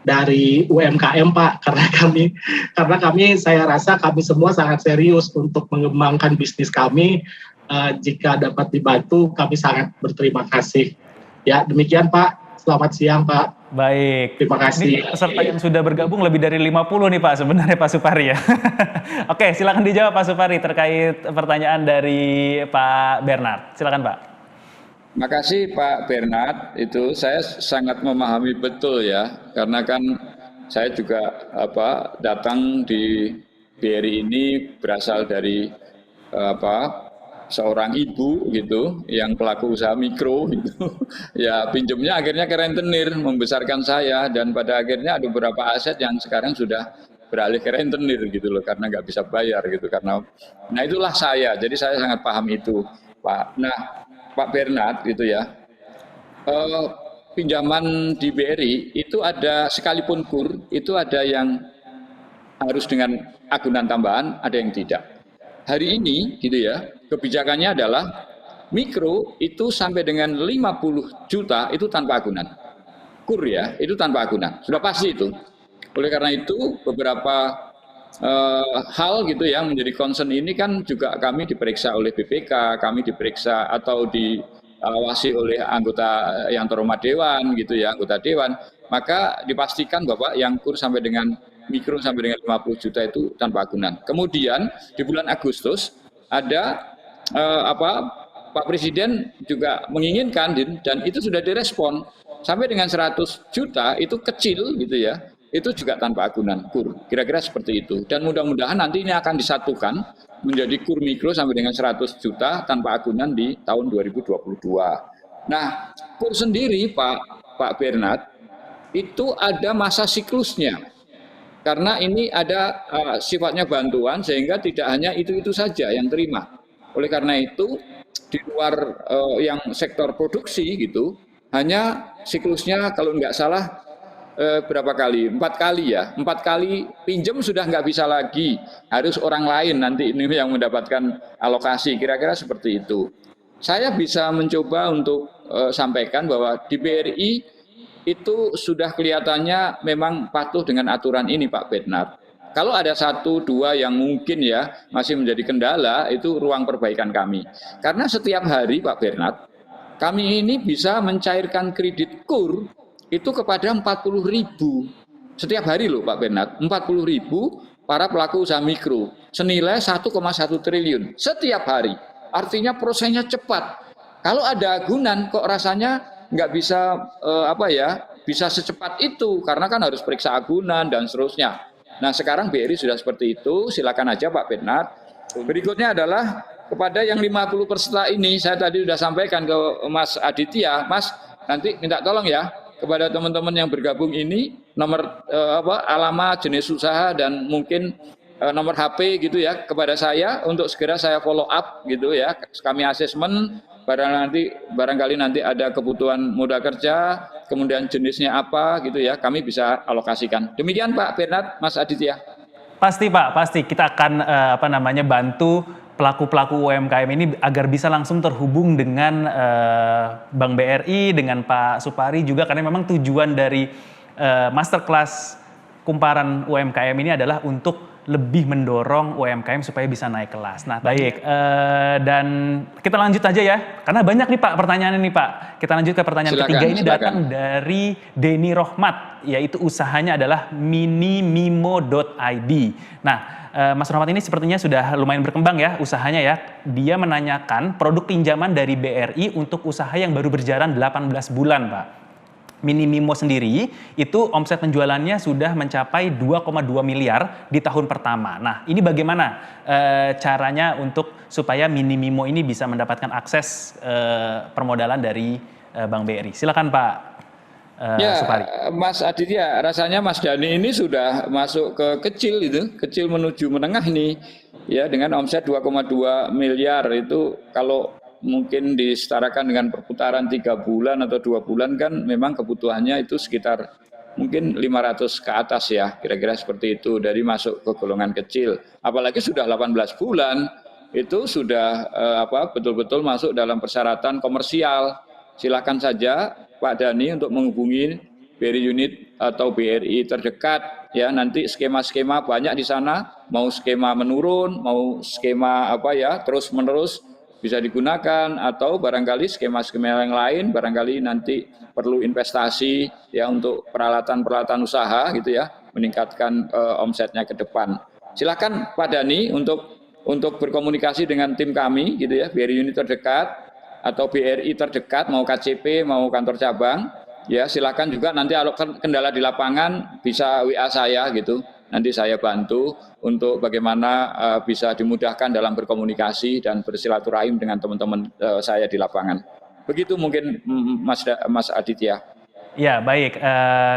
dari UMKM Pak? Karena kami saya rasa kami semua sangat serius untuk mengembangkan bisnis kami. Jika dapat dibantu, kami sangat berterima kasih. Ya, demikian Pak. Selamat siang Pak. Baik. Terima kasih. Ini peserta yang sudah bergabung lebih dari 50 nih Pak sebenarnya Pak Supari ya. Oke, silakan dijawab Pak Supari terkait pertanyaan dari Pak Bernard. Silakan Pak. Makasih Pak Bernard, itu saya sangat memahami betul ya, karena kan saya juga datang di BRI ini berasal dari seorang ibu gitu, yang pelaku usaha mikro gitu, ya pinjemnya akhirnya ke rentenir membesarkan saya, dan pada akhirnya ada beberapa aset yang sekarang sudah beralih ke rentenir gitu loh, karena nggak bisa bayar gitu, nah itulah saya, jadi saya sangat paham itu Pak. Nah Pak Bernard gitu ya, pinjaman di BRI itu ada, sekalipun KUR itu ada yang harus dengan agunan tambahan, ada yang tidak. Hari ini gitu ya, kebijakannya adalah mikro itu sampai dengan 50 juta itu tanpa agunan. KUR ya, itu tanpa agunan, sudah pasti itu. Oleh karena itu beberapa hal gitu yang menjadi concern ini kan juga kami diperiksa oleh BPK, kami diperiksa atau diawasi oleh anggota yang terhormat dewan gitu ya, anggota dewan. Maka dipastikan bahwa yang KUR sampai dengan mikro sampai dengan 50 juta itu tanpa agunan. Kemudian di bulan Agustus ada Pak Presiden juga menginginkan, dan itu sudah direspon sampai dengan 100 juta itu kecil gitu ya. Itu juga tanpa agunan KUR, kira-kira seperti itu. Dan mudah-mudahan nanti ini akan disatukan menjadi KUR mikro sampai dengan 100 juta tanpa agunan di tahun 2022. Nah, KUR sendiri Pak Bernard, itu ada masa siklusnya. Karena ini ada sifatnya bantuan, sehingga tidak hanya itu-itu saja yang terima. Oleh karena itu, di luar yang sektor produksi gitu, hanya siklusnya kalau nggak salah berapa kali? 4 kali ya. 4 kali pinjam sudah nggak bisa lagi. Harus orang lain nanti ini yang mendapatkan alokasi. Kira-kira seperti itu. Saya bisa mencoba untuk sampaikan bahwa di BRI itu sudah kelihatannya memang patuh dengan aturan ini Pak Bernard. Kalau ada 1, 2 yang mungkin ya masih menjadi kendala, itu ruang perbaikan kami. Karena setiap hari Pak Bernard, kami ini bisa mencairkan kredit KUR itu kepada 40.000 setiap hari loh Pak Bernard, 40.000 para pelaku usaha mikro senilai 1,1 triliun setiap hari. Artinya prosesnya cepat. Kalau ada agunan kok rasanya nggak bisa bisa secepat itu, karena kan harus periksa agunan dan seterusnya. Nah sekarang BRI sudah seperti itu, silakan aja Pak Bernard. Berikutnya adalah kepada yang 50 peserta ini, saya tadi sudah sampaikan ke Mas Aditya, Mas nanti minta tolong ya kepada teman-teman yang bergabung ini, nomor alamat, jenis usaha, dan mungkin nomor HP gitu ya kepada saya untuk segera saya follow up gitu ya. Kami asesmen, barangkali nanti ada kebutuhan modal kerja, kemudian jenisnya apa gitu ya, kami bisa alokasikan. Demikian Pak Bernard, Mas Aditya. Pasti Pak, pasti kita akan bantu pelaku-pelaku UMKM ini agar bisa langsung terhubung dengan Bank BRI, dengan Pak Supari juga, karena memang tujuan dari masterclass kumparan UMKM ini adalah untuk lebih mendorong UMKM supaya bisa naik kelas. Nah, baik, dan kita lanjut aja ya, karena banyak nih Pak pertanyaan ini Pak. Kita lanjut ke pertanyaan ketiga, ini datang dari Denny Rohmat, yaitu usahanya adalah minimimo.id. Nah, Mas Rohmat ini sepertinya sudah lumayan berkembang ya usahanya ya. Dia menanyakan produk pinjaman dari BRI untuk usaha yang baru berjalan 18 bulan Pak. Minimimo sendiri itu omset penjualannya sudah mencapai 2,2 miliar di tahun pertama. Nah, ini bagaimana caranya untuk supaya Minimimo ini bisa mendapatkan akses permodalan dari Bank BRI? Silakan Pak Supari. Mas Aditya, rasanya Mas Dhani ini sudah masuk ke kecil menuju menengah nih. Ya, dengan omset 2,2 miliar itu kalau mungkin disetarakan dengan perputaran 3 bulan atau 2 bulan kan memang kebutuhannya itu sekitar mungkin 500 ke atas ya, kira-kira seperti itu dari masuk ke golongan kecil. Apalagi sudah 18 bulan itu sudah betul-betul masuk dalam persyaratan komersial. Silakan saja Pak Dhani untuk menghubungi BRI unit atau BRI terdekat ya, nanti skema-skema banyak di sana, mau skema menurun, mau skema terus menerus bisa digunakan, atau barangkali skema-skema yang lain barangkali nanti perlu investasi ya untuk peralatan-peralatan usaha gitu ya, meningkatkan omsetnya ke depan. Silakan Pak Dhani untuk berkomunikasi dengan tim kami gitu ya, BRI unit terdekat atau BRI terdekat, mau KCP mau kantor cabang ya, silakan juga nanti kalau kendala di lapangan bisa WA saya gitu. Nanti saya bantu untuk bagaimana bisa dimudahkan dalam berkomunikasi dan bersilaturahim dengan teman-teman saya di lapangan. Begitu mungkin Mas Aditya. Ya baik,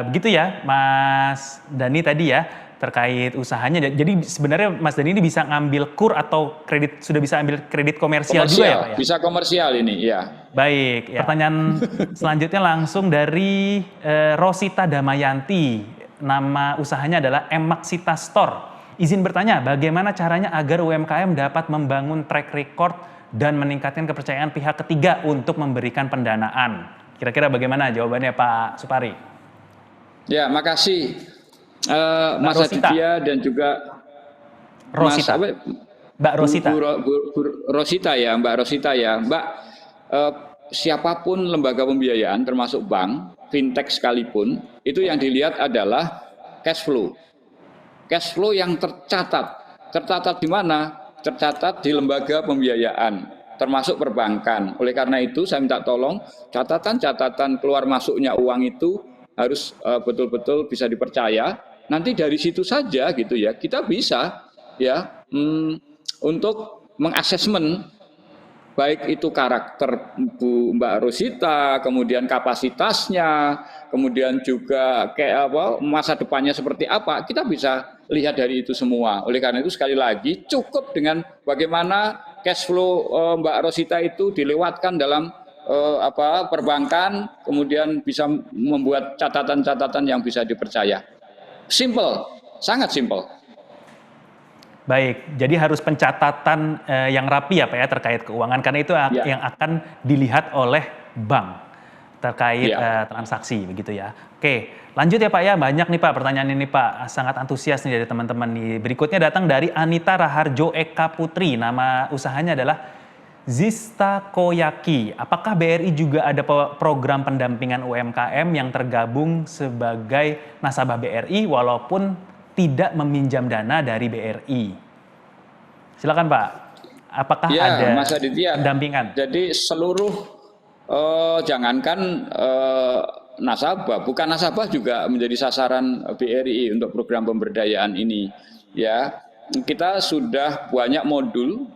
begitu ya Mas Dhani tadi ya terkait usahanya. Jadi sebenarnya Mas Dhani ini bisa ngambil KUR atau kredit, sudah bisa ambil kredit komersial juga ya Pak ya? Bisa komersial ini ya. Baik, ya. Pertanyaan selanjutnya langsung dari Rosita Damayanti. Nama usahanya adalah Emaksita Store. Izin bertanya, bagaimana caranya agar UMKM dapat membangun track record dan meningkatkan kepercayaan pihak ketiga untuk memberikan pendanaan? Kira-kira bagaimana jawabannya Pak Supari? Ya, makasih Mas Aditya dan juga Rosita. Mbak Rosita. Rosita ya, Mbak Rosita ya. Mbak, siapapun lembaga pembiayaan termasuk bank, fintech sekalipun, itu yang dilihat adalah cash flow. Cash flow yang tercatat. Tercatat di mana? Tercatat di lembaga pembiayaan, termasuk perbankan. Oleh karena itu saya minta tolong catatan-catatan keluar masuknya uang itu harus betul-betul bisa dipercaya. Nanti dari situ saja gitu ya, kita bisa ya untuk mengasesmen baik itu karakter Mbak Rosita, kemudian kapasitasnya, kemudian juga masa depannya seperti apa, kita bisa lihat dari itu semua. Oleh karena itu sekali lagi cukup dengan bagaimana cash flow Mbak Rosita itu dilewatkan dalam perbankan, kemudian bisa membuat catatan-catatan yang bisa dipercaya. Simple, sangat simple. Baik, jadi harus pencatatan yang rapi ya Pak ya terkait keuangan, karena itu yang akan dilihat oleh bank terkait transaksi begitu ya. Oke, lanjut ya Pak ya, banyak nih Pak pertanyaan ini Pak, sangat antusias nih dari teman-teman nih. Berikutnya datang dari Anita Raharjo Eka Putri, nama usahanya adalah Zista Koyaki. Apakah BRI juga ada program pendampingan UMKM yang tergabung sebagai nasabah BRI walaupun tidak meminjam dana dari BRI? Silakan Pak. Apakah ada Mas Aditya, pendampingan? Jadi seluruh jangankan nasabah, bukan nasabah juga menjadi sasaran BRI untuk program pemberdayaan ini. Ya, kita sudah banyak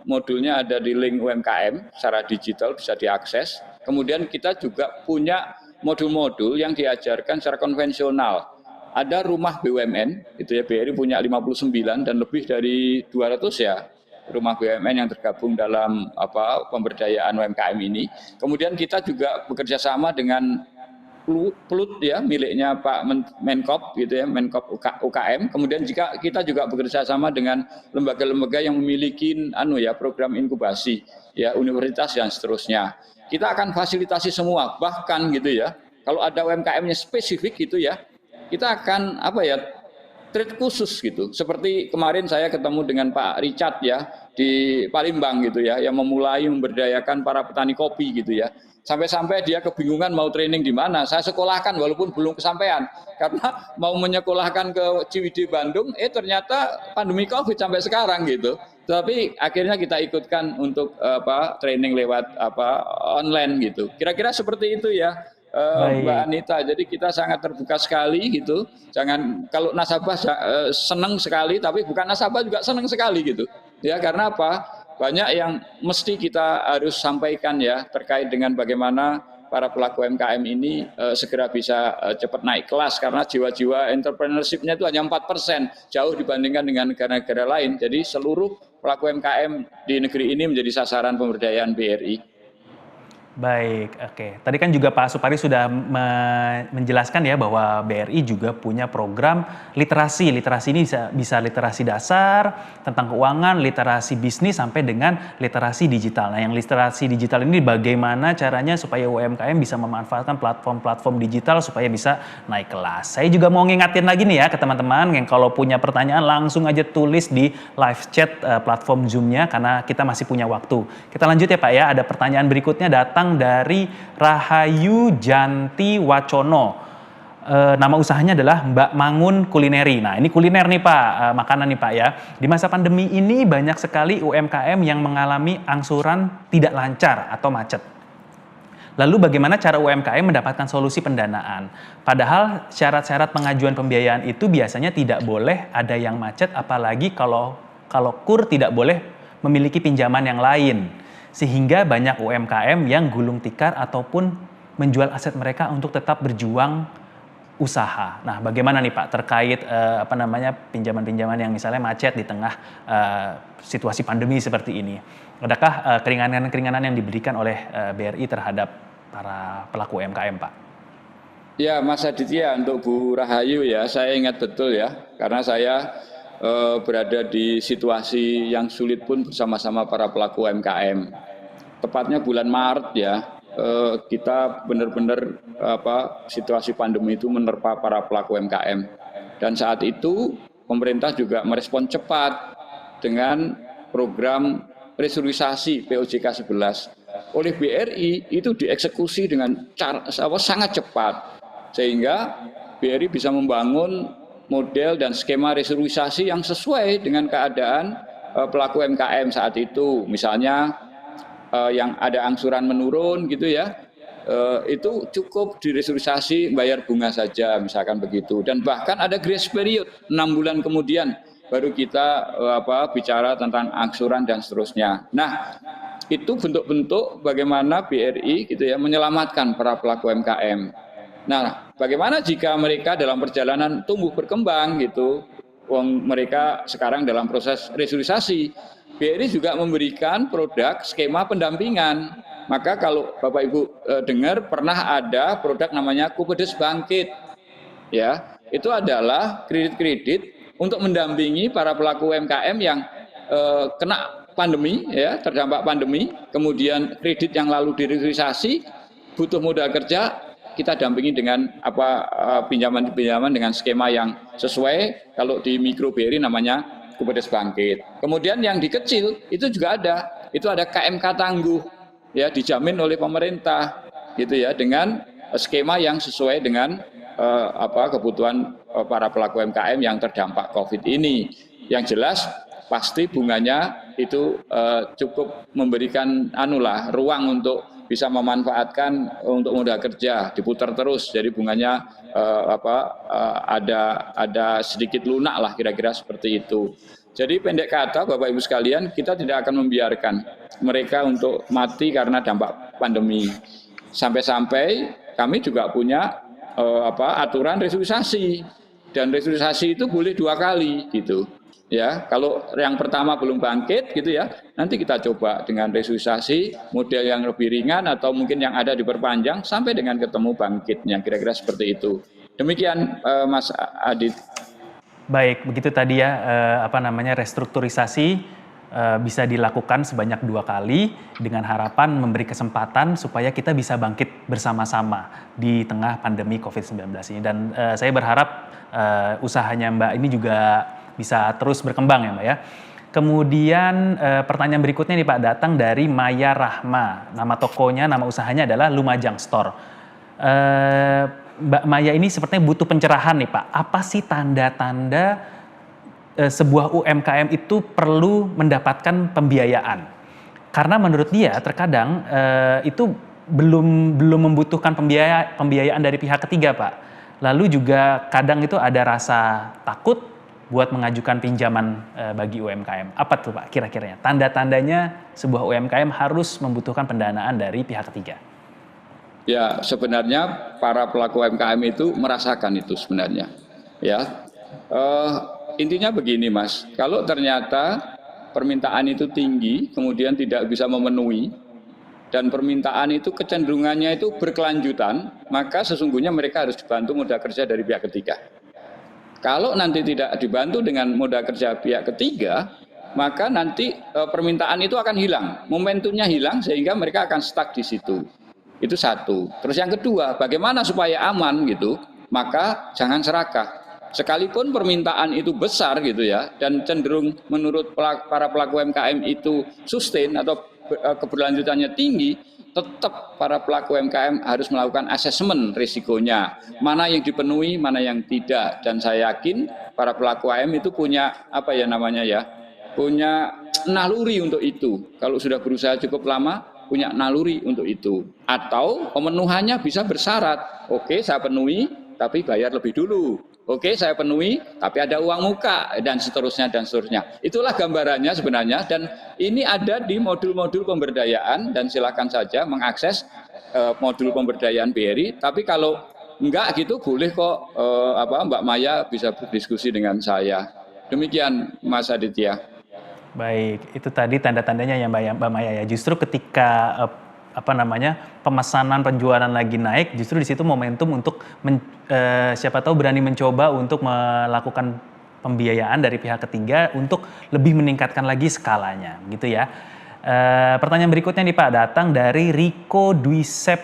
modulnya ada di link UMKM secara digital bisa diakses. Kemudian kita juga punya modul-modul yang diajarkan secara konvensional. Ada rumah BUMN, itu ya, BRI punya 59 dan lebih dari 200 ya rumah BUMN yang tergabung dalam pemberdayaan UMKM ini. Kemudian kita juga bekerja sama dengan Plut ya, miliknya Pak Menkop gitu ya, Menkop UKM. Kemudian kita juga bekerja sama dengan lembaga-lembaga yang memiliki program inkubasi ya, universitas dan seterusnya. Kita akan fasilitasi semua, bahkan gitu ya. Kalau ada UMKM-nya spesifik gitu ya, kita akan treat khusus gitu. Seperti kemarin saya ketemu dengan Pak Richard ya di Palembang gitu ya, yang memulai memberdayakan para petani kopi gitu ya. Sampai-sampai dia kebingungan mau training di mana. Saya sekolahkan walaupun belum kesampaian. Karena mau menyekolahkan ke Ciwidey Bandung, ternyata pandemi Covid sampai sekarang gitu. Tapi akhirnya kita ikutkan untuk training lewat online gitu. Kira-kira seperti itu ya. Mbak Anita, jadi kita sangat terbuka sekali gitu. Jangan kalau nasabah senang sekali, tapi bukan nasabah juga senang sekali gitu. Ya karena apa? Banyak yang mesti kita harus sampaikan ya terkait dengan bagaimana para pelaku UMKM ini segera bisa cepat naik kelas karena jiwa-jiwa entrepreneurship-nya itu hanya 4%, jauh dibandingkan dengan negara-negara lain. Jadi seluruh pelaku UMKM di negeri ini menjadi sasaran pemberdayaan BRI. Baik, oke. Tadi kan juga Pak Supari sudah menjelaskan ya bahwa BRI juga punya program literasi. Literasi ini bisa literasi dasar, tentang keuangan, literasi bisnis, sampai dengan literasi digital. Nah, yang literasi digital ini bagaimana caranya supaya UMKM bisa memanfaatkan platform-platform digital supaya bisa naik kelas. Saya juga mau ngingatin lagi nih ya ke teman-teman yang kalau punya pertanyaan langsung aja tulis di live chat platform Zoom-nya karena kita masih punya waktu. Kita lanjut ya Pak ya, ada pertanyaan berikutnya datang dari Rahayu Janti Wacono. Nama usahanya adalah Mbak Mangun Kulineri. Nah ini kuliner nih Pak, makanan nih Pak ya. Di masa pandemi ini banyak sekali UMKM yang mengalami angsuran tidak lancar atau macet. Lalu bagaimana cara UMKM mendapatkan solusi pendanaan? Padahal syarat-syarat pengajuan pembiayaan itu biasanya tidak boleh ada yang macet, apalagi kalau KUR tidak boleh memiliki pinjaman yang lain. Sehingga banyak UMKM yang gulung tikar ataupun menjual aset mereka untuk tetap berjuang usaha. Nah, bagaimana nih Pak terkait pinjaman-pinjaman yang misalnya macet di tengah situasi pandemi seperti ini? Adakah keringanan-keringanan yang diberikan oleh BRI terhadap para pelaku UMKM, Pak? Ya, Mas Aditya, untuk Bu Rahayu ya, saya ingat betul ya, karena saya berada di situasi yang sulit pun bersama-sama para pelaku UMKM. Tepatnya bulan Maret ya, kita benar-benar situasi pandemi itu menerpa para pelaku UMKM. Dan saat itu pemerintah juga merespon cepat dengan program restrukturisasi POJK 11 oleh BRI, itu dieksekusi dengan cara sangat cepat sehingga BRI bisa membangun model dan skema restrukturisasi yang sesuai dengan keadaan pelaku UMKM saat itu. Misalnya yang ada angsuran menurun gitu ya, itu cukup direstrukturisasi bayar bunga saja misalkan begitu. Dan bahkan ada grace period 6 bulan kemudian baru kita bicara tentang angsuran dan seterusnya. Nah, itu bentuk-bentuk bagaimana BRI gitu ya menyelamatkan para pelaku UMKM. Nah, bagaimana jika mereka dalam perjalanan tumbuh berkembang gitu, mereka sekarang dalam proses restrukturisasi, BRI juga memberikan produk skema pendampingan. Maka kalau Bapak Ibu dengar pernah ada produk namanya Kupedes Bangkit, ya itu adalah kredit-kredit untuk mendampingi para pelaku UMKM yang kena pandemi, ya terdampak pandemi, kemudian kredit yang lalu direstrukturisasi, butuh modal kerja. Kita dampingi dengan pinjaman-pinjaman dengan skema yang sesuai. Kalau di mikro BRI namanya Kupedes Bangkit. Kemudian yang di kecil itu juga ada. Itu ada KMK Tangguh, ya dijamin oleh pemerintah, gitu ya, dengan skema yang sesuai dengan kebutuhan para pelaku UMKM yang terdampak COVID ini. Yang jelas pasti bunganya itu cukup memberikan ruang untuk bisa memanfaatkan untuk modal kerja, diputar terus, jadi bunganya ada sedikit lunak lah kira-kira seperti itu. Jadi pendek kata Bapak Ibu sekalian, kita tidak akan membiarkan mereka untuk mati karena dampak pandemi. Sampai-sampai kami juga punya aturan restrukturisasi, dan restrukturisasi itu boleh 2 kali gitu. Ya, kalau yang pertama belum bangkit gitu ya, nanti kita coba dengan restrukturisasi model yang lebih ringan atau mungkin yang ada diperpanjang sampai dengan ketemu bangkitnya, kira-kira seperti itu. Demikian Mas Adit. Baik, begitu tadi ya restrukturisasi bisa dilakukan sebanyak 2 kali dengan harapan memberi kesempatan supaya kita bisa bangkit bersama-sama di tengah pandemi COVID-19 ini. Dan saya berharap usahanya Mbak ini juga bisa terus berkembang ya Mbak ya. Kemudian pertanyaan berikutnya nih Pak, datang dari Maya Rahma. Nama tokonya, nama usahanya adalah Lumajang Store. Mbak Maya ini sepertinya butuh pencerahan nih Pak. Apa sih tanda-tanda sebuah UMKM itu perlu mendapatkan pembiayaan? Karena menurut dia terkadang itu belum membutuhkan pembiayaan dari pihak ketiga Pak. Lalu juga kadang itu ada rasa takut buat mengajukan pinjaman bagi UMKM. Apa tuh Pak kira-kiranya? Tanda-tandanya sebuah UMKM harus membutuhkan pendanaan dari pihak ketiga. Ya, sebenarnya para pelaku UMKM itu merasakan itu sebenarnya. Ya, intinya begini Mas, kalau ternyata permintaan itu tinggi, kemudian tidak bisa memenuhi, dan permintaan itu kecenderungannya itu berkelanjutan, maka sesungguhnya mereka harus dibantu modal kerja dari pihak ketiga. Kalau nanti tidak dibantu dengan modal kerja pihak ketiga, maka nanti permintaan itu akan hilang, momentumnya hilang sehingga mereka akan stuck di situ. Itu satu. Terus yang kedua, bagaimana supaya aman gitu? Maka jangan serakah. Sekalipun permintaan itu besar gitu ya, dan cenderung menurut para pelaku UMKM itu sustain atau keberlanjutannya tinggi, tetap para pelaku UMKM harus melakukan asesmen risikonya, mana yang dipenuhi, mana yang tidak. Dan saya yakin para pelaku UMKM itu punya punya naluri untuk itu. Kalau sudah berusaha cukup lama, punya naluri untuk itu. Atau pemenuhannya bisa bersyarat. Oke, saya penuhi, tapi bayar lebih dulu. Oke, saya penuhi, tapi ada uang muka, dan seterusnya, dan seterusnya. Itulah gambarannya sebenarnya, dan ini ada di modul-modul pemberdayaan, dan silakan saja mengakses modul pemberdayaan BRI. Tapi kalau enggak gitu, boleh kok Mbak Maya bisa berdiskusi dengan saya. Demikian Mas Aditya. Baik, itu tadi tanda-tandanya ya Mbak Maya ya. Justru ketika pemesanan penjualan lagi naik, justru di situ momentum untuk siapa tahu berani mencoba untuk melakukan pembiayaan dari pihak ketiga untuk lebih meningkatkan lagi skalanya, gitu ya. Pertanyaan berikutnya nih Pak, datang dari Riko Dwisep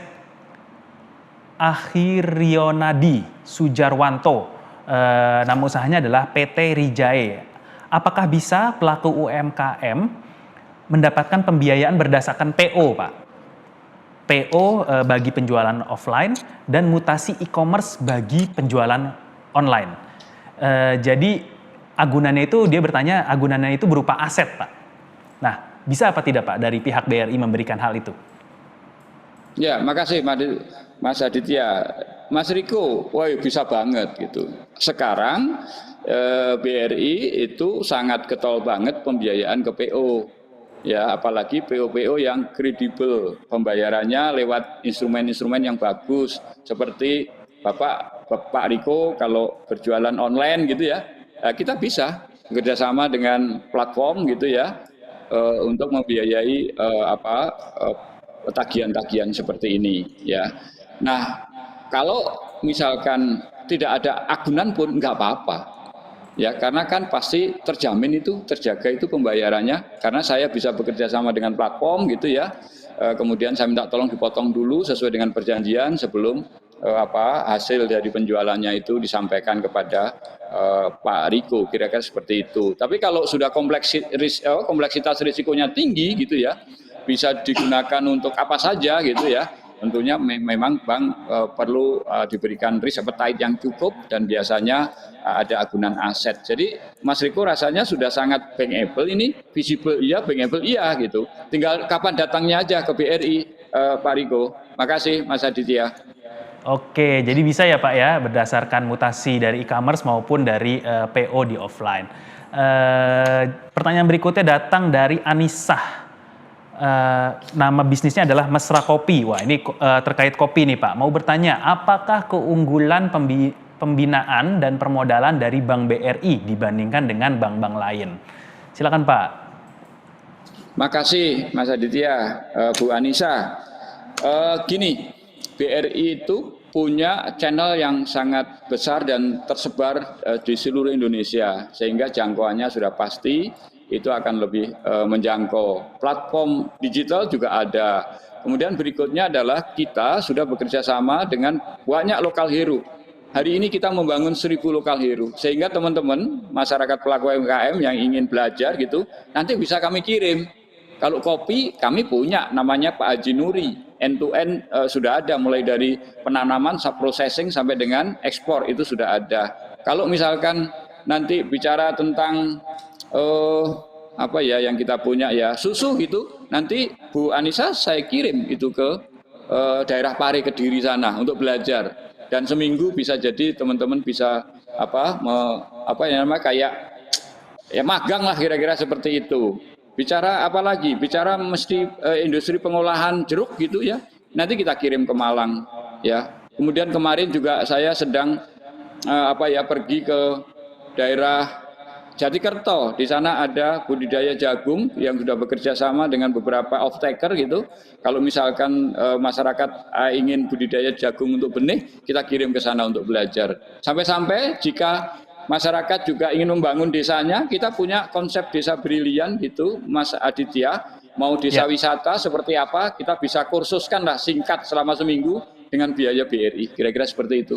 Akhirionadi Sujarwanto. Nama usahanya adalah PT Rijae. Apakah bisa pelaku UMKM mendapatkan pembiayaan berdasarkan PO, Pak? PO bagi penjualan offline dan mutasi e-commerce bagi penjualan online. Jadi agunannya itu, dia bertanya agunannya itu berupa aset, Pak. Nah, bisa apa tidak Pak dari pihak BRI memberikan hal itu? Ya, makasih Mas Aditya. Mas Riko, wah bisa banget gitu. Sekarang BRI itu sangat getol banget pembiayaan ke PO. Ya, apalagi PO-PO yang kredibel, pembayarannya lewat instrumen-instrumen yang bagus, seperti Bapak Riko kalau berjualan online gitu ya, kita bisa bekerjasama dengan platform gitu ya, untuk membiayai tagihan-tagihan seperti ini ya. Nah, kalau misalkan tidak ada agunan pun nggak apa-apa. Ya, karena kan pasti terjamin itu, terjaga itu pembayarannya, karena saya bisa bekerja sama dengan platform gitu ya. Kemudian saya minta tolong dipotong dulu sesuai dengan perjanjian sebelum hasil dari penjualannya itu disampaikan kepada Pak Riko, kira-kira seperti itu. Tapi kalau sudah kompleksitas risikonya tinggi gitu ya, bisa digunakan untuk apa saja gitu ya. Tentunya memang bank perlu diberikan risk appetite yang cukup, dan biasanya ada agunan aset. Jadi Mas Riko rasanya sudah sangat bankable ini, visible iya, bankable iya gitu. Tinggal kapan datangnya aja ke BRI, Pak Riko. Makasih Mas Aditya. Oke, jadi bisa ya Pak ya, berdasarkan mutasi dari e-commerce maupun dari PO di offline. Pertanyaan berikutnya datang dari Anisah. Nama bisnisnya adalah Mesra Kopi. Wah, ini terkait kopi nih Pak. Mau bertanya, apakah keunggulan pembinaan dan permodalan dari Bank BRI dibandingkan dengan bank-bank lain? Silakan Pak. Makasih Mas Aditya, Bu Anissa. Gini, BRI itu punya channel yang sangat besar dan tersebar di seluruh Indonesia, sehingga jangkauannya sudah pasti. itu akan lebih menjangkau. Platform digital juga ada. Kemudian berikutnya adalah kita sudah bekerja sama dengan banyak lokal hero. Hari ini kita membangun 1.000 lokal hero, sehingga teman-teman masyarakat pelaku UMKM yang ingin belajar gitu, nanti bisa kami kirim. Kalau kopi kami punya namanya Pak Haji Nuri, end to end sudah ada, mulai dari penanaman, sub processing sampai dengan ekspor itu sudah ada. Kalau misalkan nanti bicara tentang apa ya yang kita punya ya susu gitu, nanti Bu Anissa saya kirim itu ke daerah Pare Kediri sana untuk belajar. Dan seminggu bisa jadi teman-teman bisa apa ya namanya kayak ya magang lah kira-kira seperti itu. Bicara apa lagi? Bicara mesti industri pengolahan jeruk gitu ya. Nanti kita kirim ke Malang ya. Kemudian kemarin juga saya sedang pergi ke daerah Jatikerto. Di sana ada budidaya jagung yang sudah bekerja sama dengan beberapa off-taker gitu. Kalau misalkan masyarakat ingin budidaya jagung untuk benih, kita kirim ke sana untuk belajar. Sampai-sampai jika masyarakat juga ingin membangun desanya, kita punya konsep desa brilian gitu, Mas Aditya. Mau desa wisata seperti apa, kita bisa kursuskan lah singkat selama seminggu dengan biaya BRI. Kira-kira seperti itu.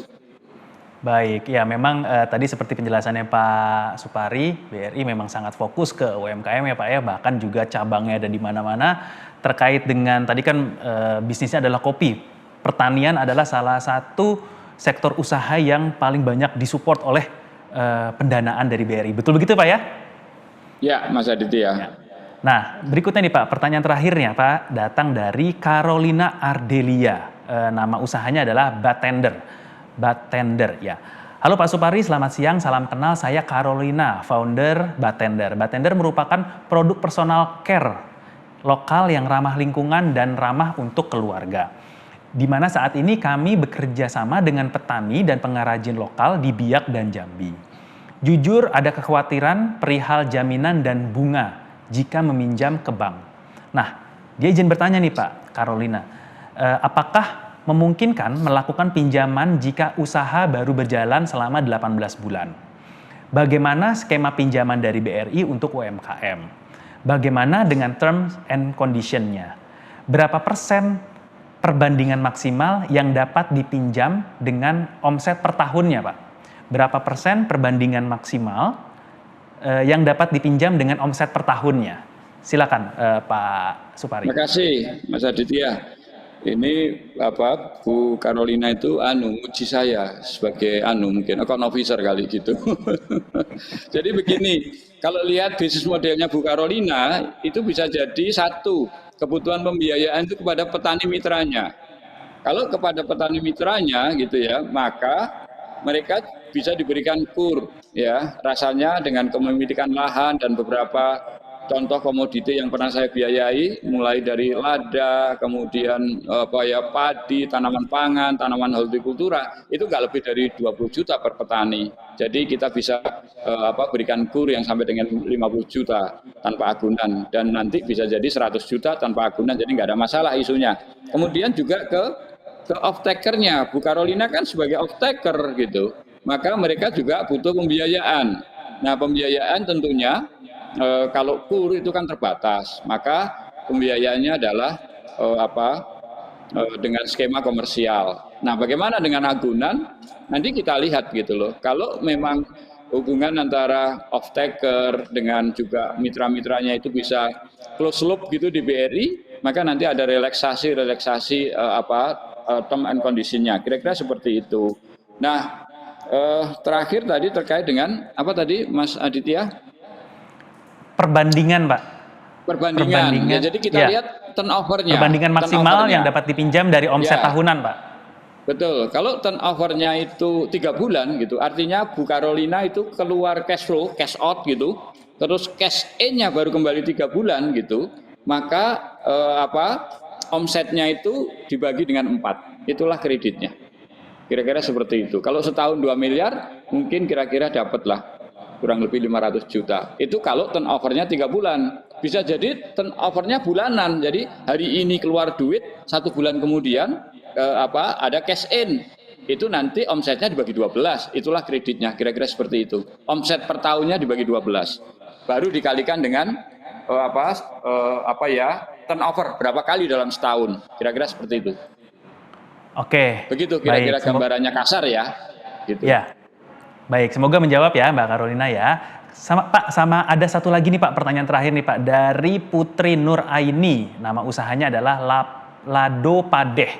Baik, ya memang tadi seperti penjelasannya Pak Supari, BRI memang sangat fokus ke UMKM ya Pak ya, bahkan juga cabangnya ada di mana-mana terkait dengan tadi kan bisnisnya adalah kopi. Pertanian adalah salah satu sektor usaha yang paling banyak disupport oleh pendanaan dari BRI. Betul begitu Pak ya? Ya, Mas Aditya. Ya. Nah, berikutnya nih Pak, pertanyaan terakhirnya Pak datang dari Carolina Ardelia. Nama usahanya adalah Batender ya. Halo Pak Supari, selamat siang. Salam kenal, saya Carolina, founder Batender. Batender merupakan produk personal care lokal yang ramah lingkungan dan ramah untuk keluarga. Di mana saat ini kami bekerja sama dengan petani dan pengrajin lokal di Biak dan Jambi. Jujur ada kekhawatiran perihal jaminan dan bunga jika meminjam ke bank. Nah, dia izin bertanya nih Pak Carolina, apakah memungkinkan melakukan pinjaman jika usaha baru berjalan selama 18 bulan. Bagaimana skema pinjaman dari BRI untuk UMKM? Bagaimana dengan terms and condition-nya? Berapa persen perbandingan maksimal yang dapat dipinjam dengan omset per tahunnya, Pak? Berapa persen perbandingan maksimal yang dapat dipinjam dengan omset per tahunnya? Silakan Pak Supari. Terima kasih Mas Aditya. Ini Bu Carolina itu muji saya sebagai mungkin account officer kali gitu. Jadi begini, kalau lihat bisnis modelnya Bu Carolina itu bisa jadi satu, kebutuhan pembiayaan itu kepada petani mitranya. Kalau kepada petani mitranya gitu ya, maka mereka bisa diberikan KUR ya, rasanya dengan kepemilikan lahan dan beberapa contoh komoditi yang pernah saya biayai, mulai dari lada, kemudian padi, tanaman pangan, tanaman hortikultura, itu nggak lebih dari 20 juta per petani. Jadi kita bisa berikan KUR yang sampai dengan 50 juta tanpa agunan, dan nanti bisa jadi 100 juta tanpa agunan, jadi nggak ada masalah isunya. Kemudian juga ke off-takernya, Bu Carolina kan sebagai off-taker gitu, maka mereka juga butuh pembiayaan. Nah, pembiayaan tentunya kalau KUR itu kan terbatas, maka pembiayaannya adalah dengan skema komersial. Nah, bagaimana dengan agunan? Nanti kita lihat gitu loh. Kalau memang hubungan antara off-taker dengan juga mitra-mitranya itu bisa close loop gitu di BRI, maka nanti ada relaksasi term and condition-nya. Kira-kira seperti itu. Nah, terakhir tadi terkait dengan apa tadi Mas Aditya? Perbandingan, Pak. Perbandingan. Ya, jadi kita lihat turnover-nya. Perbandingan maksimal yang dapat dipinjam dari omset tahunan, Pak. Betul. Kalau turnover-nya itu 3 bulan gitu, artinya Bu Carolina itu keluar cash flow, cash out gitu, terus cash in-nya baru kembali 3 bulan gitu, maka omsetnya itu dibagi dengan 4. Itulah kreditnya. Kira-kira seperti itu. Kalau setahun 2 miliar, mungkin kira-kira dapatlah kurang lebih 500 juta. Itu kalau turnover-nya 3 bulan. Bisa jadi turnover-nya bulanan. Jadi hari ini keluar duit, 1 bulan kemudian ada cash in. Itu nanti omsetnya dibagi 12. Itulah kreditnya. Kira-kira seperti itu. Omset per tahunnya dibagi 12. baru dikalikan dengan turnover berapa kali dalam setahun, kira-kira seperti itu. Oke. Begitu kira-kira gambarannya kasar ya. Gitu. Ya, baik. Semoga menjawab ya Mbak Carolina ya. Sama ada satu lagi nih Pak, pertanyaan terakhir nih Pak, dari Putri Nur Aini. Nama usahanya adalah Lado Padeh.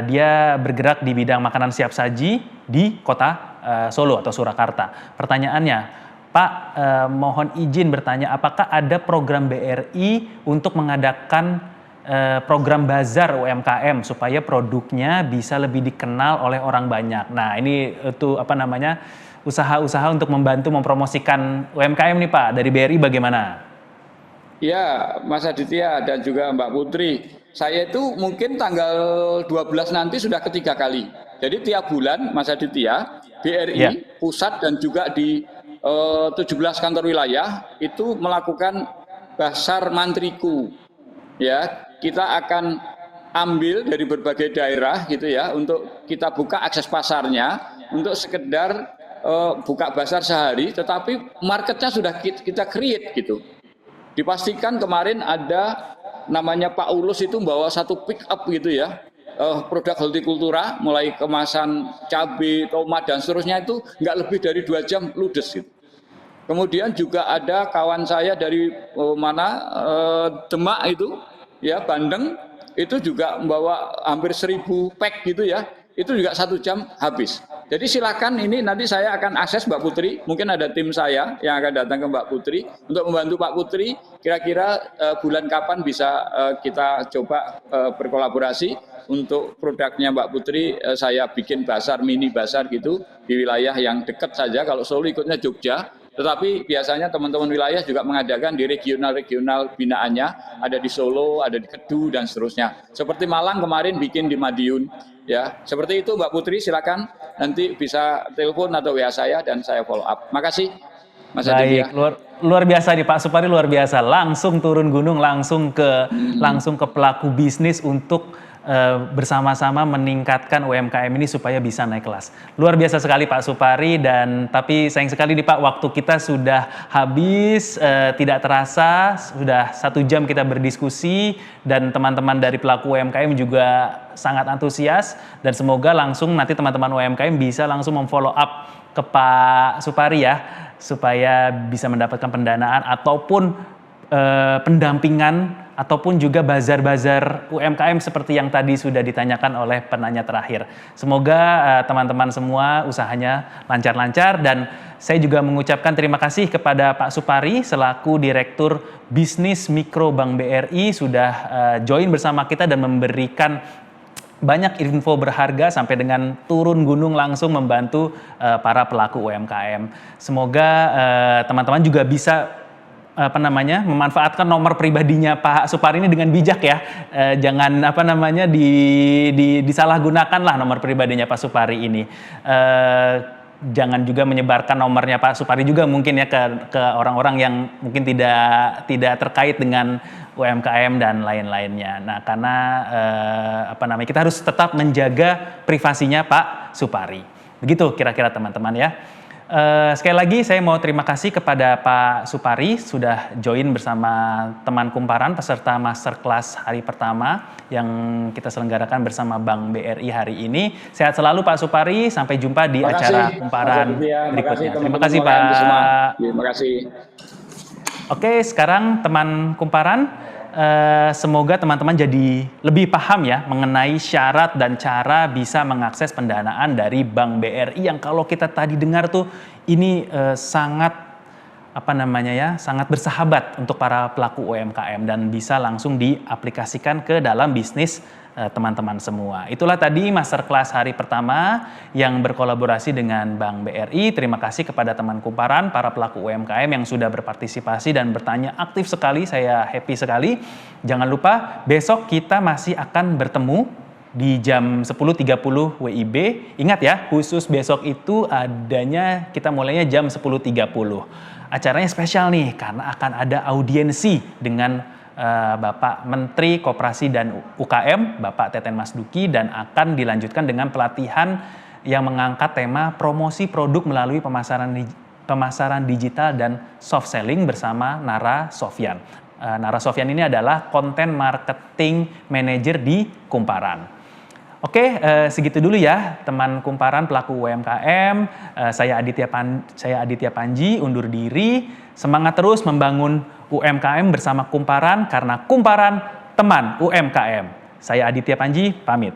Dia bergerak di bidang makanan siap saji di kota Solo atau Surakarta. Pertanyaannya, Pak, mohon izin bertanya, apakah ada program BRI untuk mengadakan program bazar UMKM supaya produknya bisa lebih dikenal oleh orang banyak. Nah, ini itu usaha-usaha untuk membantu mempromosikan UMKM nih Pak, dari BRI bagaimana? Ya, Mas Aditya dan juga Mbak Putri, saya itu mungkin tanggal 12 nanti sudah ketiga kali. Jadi tiap bulan Mas Aditya, BRI pusat dan juga di 17 kantor wilayah itu melakukan Basar Mantriku. Ya, kita akan ambil dari berbagai daerah gitu ya, untuk kita buka akses pasarnya, untuk sekedar buka pasar sehari, tetapi marketnya sudah kita create gitu. Dipastikan kemarin ada namanya Pak Ulus itu bawa satu pick up gitu ya, produk hortikultura, mulai kemasan cabai, tomat dan seterusnya itu nggak lebih dari 2 jam ludes gitu. Kemudian juga ada kawan saya dari Demak itu, ya Bandeng, itu juga membawa hampir 1000 pack gitu ya, itu juga 1 jam habis. Jadi silakan, ini nanti saya akan akses Mbak Putri, mungkin ada tim saya yang akan datang ke Mbak Putri untuk membantu Pak Putri, kira-kira bulan kapan bisa kita coba berkolaborasi untuk produknya Mbak Putri. Saya bikin mini basar gitu di wilayah yang dekat saja, kalau Solo ikutnya Jogja. Tetapi biasanya teman-teman wilayah juga mengadakan di regional-regional binaannya, ada di Solo, ada di Kedu dan seterusnya. Seperti Malang kemarin bikin di Madiun, ya. Seperti itu Mbak Putri, silakan nanti bisa telepon atau WA saya dan saya follow up. Makasih Mas Aditya. Baik, luar biasa nih Pak Supari, luar biasa. Langsung turun gunung, langsung ke pelaku bisnis untuk bersama-sama meningkatkan UMKM ini supaya bisa naik kelas. Luar biasa sekali Pak Supari, dan tapi sayang sekali nih Pak, waktu kita sudah habis, tidak terasa sudah 1 jam kita berdiskusi, dan teman-teman dari pelaku UMKM juga sangat antusias, dan semoga langsung nanti teman-teman UMKM bisa langsung memfollow up ke Pak Supari ya, supaya bisa mendapatkan pendanaan ataupun pendampingan ataupun juga bazar-bazar UMKM seperti yang tadi sudah ditanyakan oleh penanya terakhir. Semoga teman-teman semua usahanya lancar-lancar, dan saya juga mengucapkan terima kasih kepada Pak Supari selaku Direktur Bisnis Mikro Bank BRI sudah join bersama kita dan memberikan banyak info berharga sampai dengan turun gunung langsung membantu para pelaku UMKM. Semoga teman-teman juga bisa memanfaatkan nomor pribadinya Pak Supari ini dengan bijak ya. Jangan disalahgunakan lah nomor pribadinya Pak Supari ini. Jangan juga menyebarkan nomornya Pak Supari juga mungkin ya ke orang-orang yang mungkin tidak terkait dengan UMKM dan lain-lainnya. Nah, karena kita harus tetap menjaga privasinya Pak Supari. Begitu kira-kira teman-teman ya. Sekali lagi saya mau terima kasih kepada Pak Supari sudah join bersama teman kumparan peserta masterclass hari pertama yang kita selenggarakan bersama Bank BRI hari ini. Sehat selalu Pak Supari, sampai jumpa di acara kumparan berikutnya. Terima kasih Pak. Terima kasih. Oke, sekarang teman kumparan, semoga teman-teman jadi lebih paham ya mengenai syarat dan cara bisa mengakses pendanaan dari Bank BRI yang kalau kita tadi dengar tuh ini sangat sangat bersahabat untuk para pelaku UMKM dan bisa langsung diaplikasikan ke dalam bisnis teman-teman semua. Itulah tadi masterclass hari pertama yang berkolaborasi dengan Bank BRI. Terima kasih kepada teman kumparan, para pelaku UMKM yang sudah berpartisipasi dan bertanya aktif sekali. Saya happy sekali. Jangan lupa besok kita masih akan bertemu di jam 10.30 WIB. Ingat ya, khusus besok itu kita mulainya jam 10.30. Acaranya spesial nih karena akan ada audiensi dengan Bapak Menteri Koperasi dan UKM, Bapak Teten Mas Duki, dan akan dilanjutkan dengan pelatihan yang mengangkat tema promosi produk melalui pemasaran pemasaran digital dan soft selling bersama Nara Sofyan. Nara Sofyan ini adalah Content Marketing Manager di Kumparan. Oke, segitu dulu ya teman Kumparan pelaku UMKM. Saya Aditya Panji undur diri. Semangat terus membangun UMKM bersama Kumparan karena Kumparan teman UMKM. Saya Aditya Panji pamit.